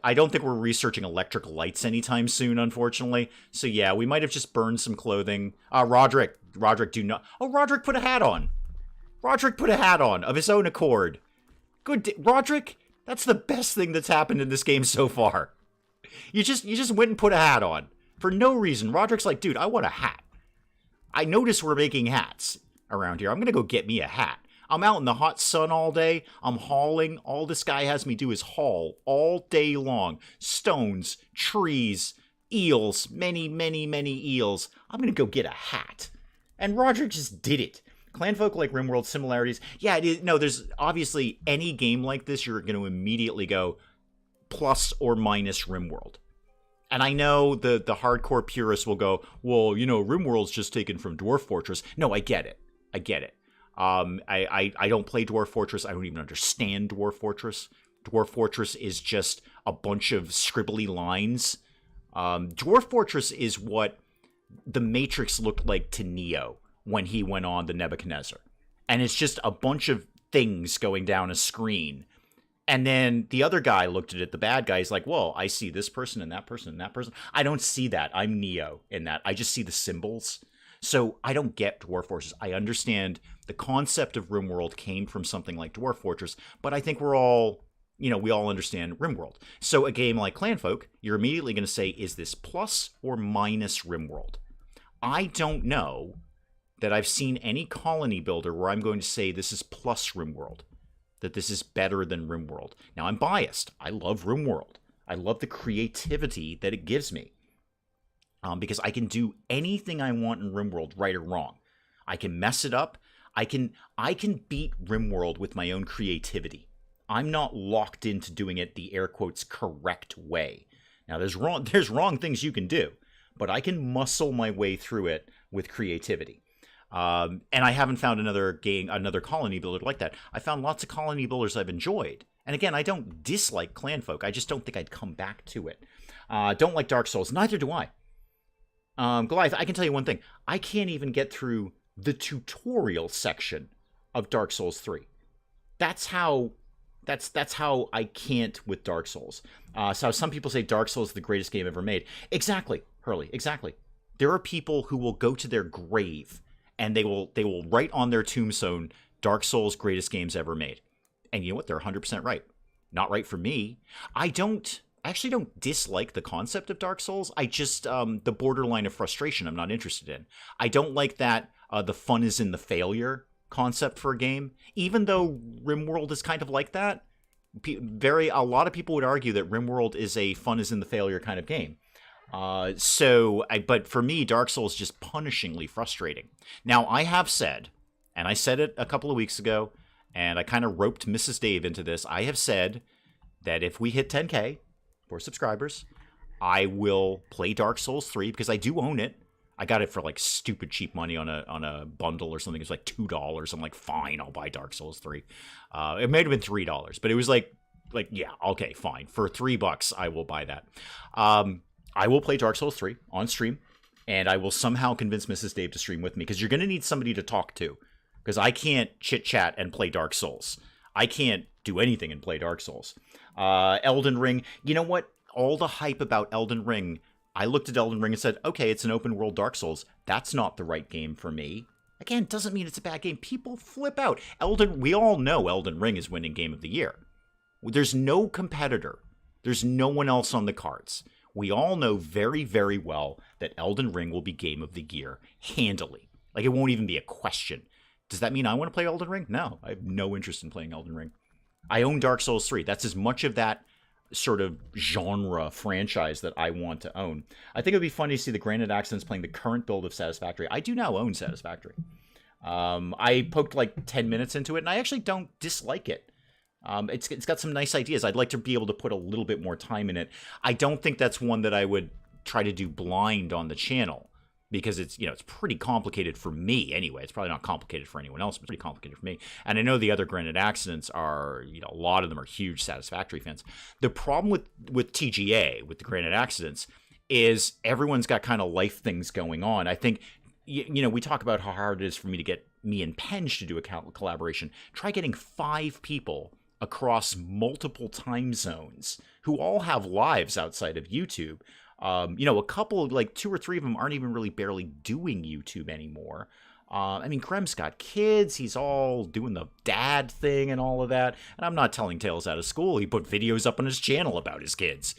I don't think we're researching electric lights anytime soon, unfortunately. So yeah, we might have just burned some clothing. Roderick, do not... Oh, Roderick put a hat on. Roderick put a hat on of his own accord. Good, Roderick. That's the best thing that's happened in this game so far. You just went and put a hat on for no reason. Roderick's like, dude, I want a hat. I notice we're making hats around here. I'm gonna go get me a hat. I'm out in the hot sun all day. I'm hauling. All this guy has me do is haul all day long. Stones, trees, eels, many, many, many eels. I'm gonna go get a hat. And Roderick just did it. Clanfolk like RimWorld similarities. Yeah, it is. No, there's obviously any game like this, you're going to immediately go plus or minus RimWorld. And I know the hardcore purists will go, well, you know, RimWorld's just taken from Dwarf Fortress. No, I get it. I don't play Dwarf Fortress. I don't even understand Dwarf Fortress. Dwarf Fortress is just a bunch of scribbly lines. Dwarf Fortress is what the Matrix looked like to Neo when he went on the Nebuchadnezzar. And it's just a bunch of things going down a screen. And then the other guy looked at it, the bad guy, is like, whoa, I see this person and that person and that person. I don't see that. I'm Neo in that. I just see the symbols. So I don't get Dwarf Fortress. I understand the concept of RimWorld came from something like Dwarf Fortress, but I think we're all, you know, we all understand RimWorld. So a game like Clanfolk, you're immediately going to say, is this plus or minus RimWorld? I don't know that I've seen any colony builder where I'm going to say this is plus RimWorld, that this is better than RimWorld. Now, I'm biased. I love RimWorld. I love the creativity that it gives me. Because I can do anything I want in RimWorld, right or wrong. I can mess it up. I can beat RimWorld with my own creativity. I'm not locked into doing it the air quotes correct way. Now, there's wrong things you can do, but I can muscle my way through it with creativity. And I haven't found another colony builder like that. I found lots of colony builders I've enjoyed. And again, I don't dislike Clanfolk. I just don't think I'd come back to it. Don't like Dark Souls. Neither do I. Goliath, I can tell you one thing. I can't even get through the tutorial section of Dark Souls 3. That's how I can't with Dark Souls. So some people say Dark Souls is the greatest game ever made. Exactly, Hurley, exactly. There are people who will go to their grave and they will write on their tombstone, Dark Souls, greatest games ever made. And you know what? They're 100% right. Not right for me. I actually don't dislike the concept of Dark Souls. I just, the borderline of frustration I'm not interested in. I don't like that the fun is in the failure concept for a game. Even though RimWorld is kind of like that, a lot of people would argue that RimWorld is a fun is in the failure kind of game. But for me, Dark Souls is just punishingly frustrating. Now, I have said, and I said it a couple of weeks ago, and I kind of roped Mrs. Dave into this, I have said that if we hit 10K for subscribers, I will play Dark Souls 3, because I do own it. I got it for like stupid cheap money on a bundle or something. It was like $2. I'm like, fine, I'll buy Dark Souls 3. It may have been $3, but it was like, yeah, okay, fine. For $3, I will buy that. I will play Dark Souls 3 on stream, and I will somehow convince Mrs. Dave to stream with me, because you're going to need somebody to talk to, because I can't chit-chat and play Dark Souls. I can't do anything and play Dark Souls. Elden Ring, you know what? All the hype about Elden Ring, I looked at Elden Ring and said, okay, it's an open world Dark Souls. That's not the right game for me. Again, doesn't mean it's a bad game. People flip out. We all know Elden Ring is winning Game of the Year. There's no competitor. There's no one else on the cards. We all know very, very well that Elden Ring will be Game of the Year, handily. Like, it won't even be a question. Does that mean I want to play Elden Ring? No, I have no interest in playing Elden Ring. I own Dark Souls 3. That's as much of that sort of genre franchise that I want to own. I think it would be funny to see the Granite Accidents playing the current build of Satisfactory. I do now own Satisfactory. I poked like 10 minutes into it, and I actually don't dislike it. It's got some nice ideas. I'd like to be able to put a little bit more time in it. I don't think that's one that I would try to do blind on the channel, because it's, it's pretty complicated for me anyway. It's probably not complicated for anyone else, but it's pretty complicated for me. And I know the other Granite Accidents are, a lot of them are huge Satisfactory fans. The problem with TGA, with the Granite Accidents, is everyone's got kind of life things going on. I think, we talk about how hard it is for me to get me and Penge to do a collaboration. Try getting 5 people across multiple time zones who all have lives outside of YouTube. A couple, like 2 or 3 of them aren't even really barely doing YouTube anymore. Grem's got kids. He's all doing the dad thing and all of that. And I'm not telling tales out of school. He put videos up on his channel about his kids.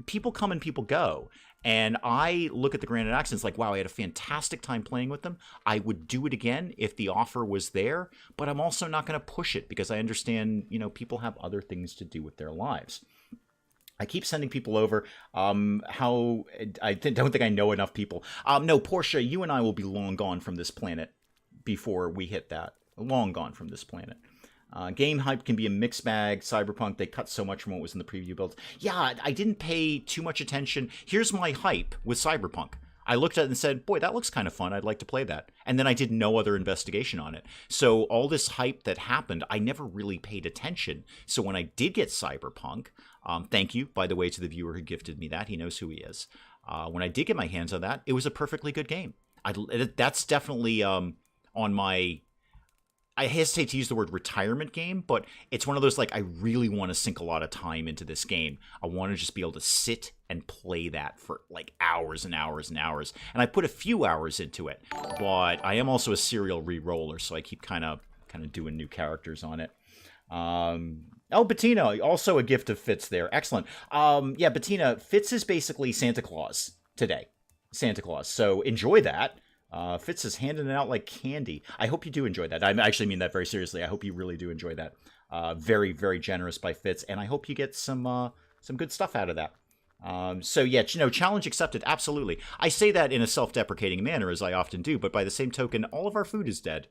People come and people go. And I look at the Granite Accidents like, wow, I had a fantastic time playing with them. I would do it again if the offer was there. But I'm also not going to push it, because I understand, people have other things to do with their lives. I keep sending people over. Don't think I know enough people. No, Portia, you and I will be long gone from this planet before we hit that. Long gone from this planet. Game hype can be a mixed bag. Cyberpunk, they cut so much from what was in the preview builds. Yeah, I didn't pay too much attention. Here's my hype with Cyberpunk. I looked at it and said, boy, that looks kind of fun. I'd like to play that. And then I did no other investigation on it. So all this hype that happened, I never really paid attention. So when I did get Cyberpunk, thank you, by the way, to the viewer who gifted me that. He knows who he is. When I did get my hands on that, it was a perfectly good game. That's definitely on my... I hesitate to use the word retirement game, but it's one of those, I really want to sink a lot of time into this game. I want to just be able to sit and play that for hours and hours and hours. And I put a few hours into it, but I am also a serial re-roller, so I keep kind of doing new characters on it. Bettina, also a gift of Fitz there. Excellent. Bettina, Fitz is basically Santa Claus today. Santa Claus. So enjoy that. Fitz is handing it out like candy. I hope you do enjoy that. I actually mean that very seriously. I hope you really do enjoy that. Very, very generous by Fitz, and I hope you get some good stuff out of that. Challenge accepted. Absolutely. I say that in a self-deprecating manner, as I often do, but by the same token, all of our food is dead.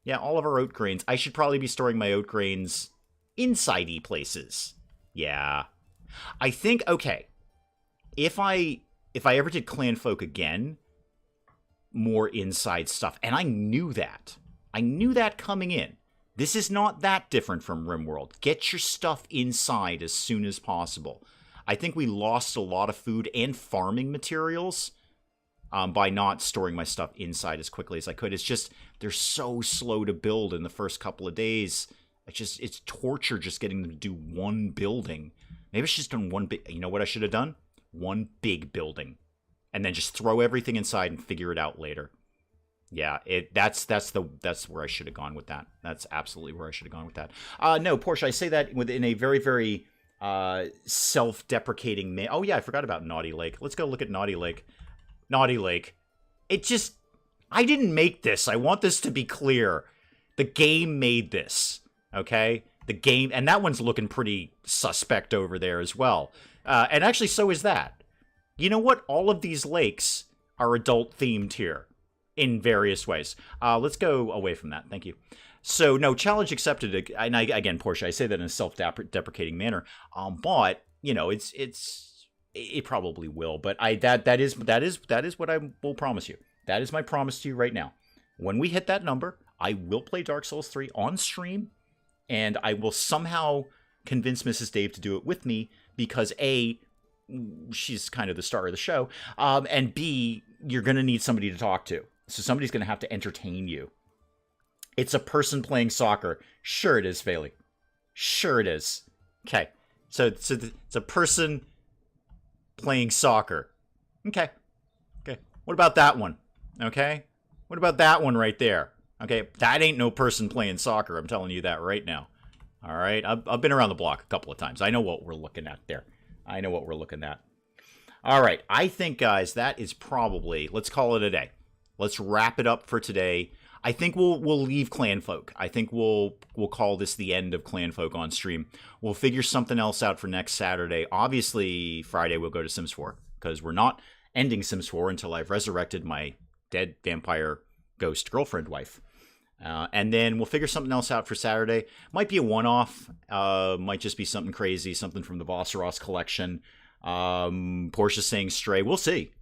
Yeah, all of our oat grains. I should probably be storing my oat grains inside-y places. Yeah. I think, okay, if I ever did Clanfolk again, more inside stuff. And I knew that. Coming in. This is not that different from RimWorld. Get your stuff inside as soon as possible. I think we lost a lot of food and farming materials by not storing my stuff inside as quickly as I could. It's just, they're so slow to build in the first couple of days. It's torture just getting them to do one building. Maybe I should just done one big, you know what I should have done? One big building. And then just throw everything inside and figure it out later. Yeah, that's where I should have gone with that. That's absolutely where I should have gone with that. No, Portia, I say that within a very, very self-deprecating Oh yeah, I forgot about Naughty Lake. Let's go look at Naughty Lake. Naughty Lake. I didn't make this. I want this to be clear. The game made this. Okay? The game, and that one's looking pretty suspect over there as well. And actually, so is that. You know what? All of these lakes are adult-themed here in various ways. Let's go away from that. Thank you. So, no, challenge accepted. And again, Portia, I say that in a self-deprecating manner. But, it probably will. But that is what I will promise you. That is my promise to you right now. When we hit that number, I will play Dark Souls 3 on stream, and I will somehow convince Mrs. Dave to do it with me, because A, she's kind of the star of the show, and B, you're going to need somebody to talk to. So somebody's going to have to entertain you. It's a person playing soccer. Sure it is, Faley. Sure it is. Okay. So it's a person playing soccer. Okay. What about that one? Okay. What about that one right there? Okay. That ain't no person playing soccer. I'm telling you that right now. All right. I've been around the block a couple of times. I know what we're looking at there. I know what we're looking at. All right. I think, guys, that is probably, let's call it a day. Let's wrap it up for today. I think we'll leave Clanfolk. I think we'll call this the end of Clanfolk on stream. We'll figure something else out for next Saturday. Obviously, Friday we'll go to Sims 4 because we're not ending Sims 4 until I've resurrected my dead vampire ghost girlfriend wife. And then we'll figure something else out for Saturday. Might be a one-off. Might just be something crazy, something from the Vosseros collection. Portia's saying Stray. We'll see.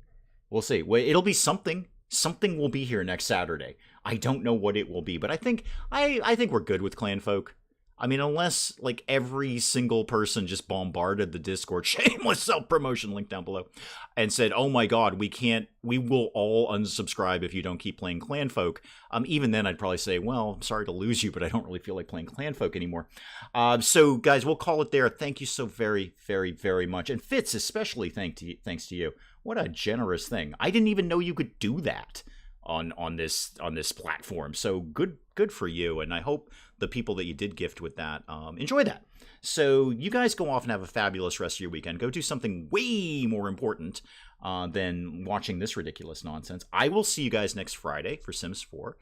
We'll see. It'll be something. Something will be here next Saturday. I don't know what it will be, but I think we're good with Clanfolk. I mean, unless like every single person just bombarded the Discord, shameless self-promotion link down below, and said, "Oh my God, we will all unsubscribe if you don't keep playing Clanfolk." Even then, I'd probably say, "Well, I'm sorry to lose you, but I don't really feel like playing Clanfolk anymore." So, guys, we'll call it there. Thank you so very, very, very much, and Fitz, especially thanks to you. What a generous thing! I didn't even know you could do that on this platform. So good for you, and I hope the people that you did gift with that enjoy that. So you guys go off and have a fabulous rest of your weekend. Go do something way more important than watching this ridiculous nonsense. I will see you guys next Friday for Sims 4,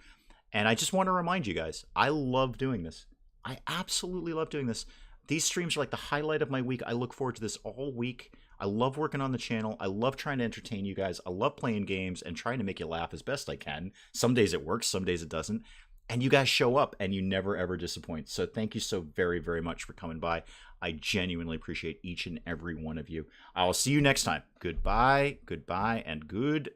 and I just want to remind you guys, I love doing this. I absolutely love doing this. These streams are like the highlight of my week. I look forward to this all week. I love working on the channel. I love trying to entertain you guys. I love playing games and trying to make you laugh as best I can. Some days it works, some days it doesn't. And you guys show up and you never ever disappoint. So thank you so very, very much for coming by. I genuinely appreciate each and every one of you. I'll see you next time. Goodbye, goodbye, and good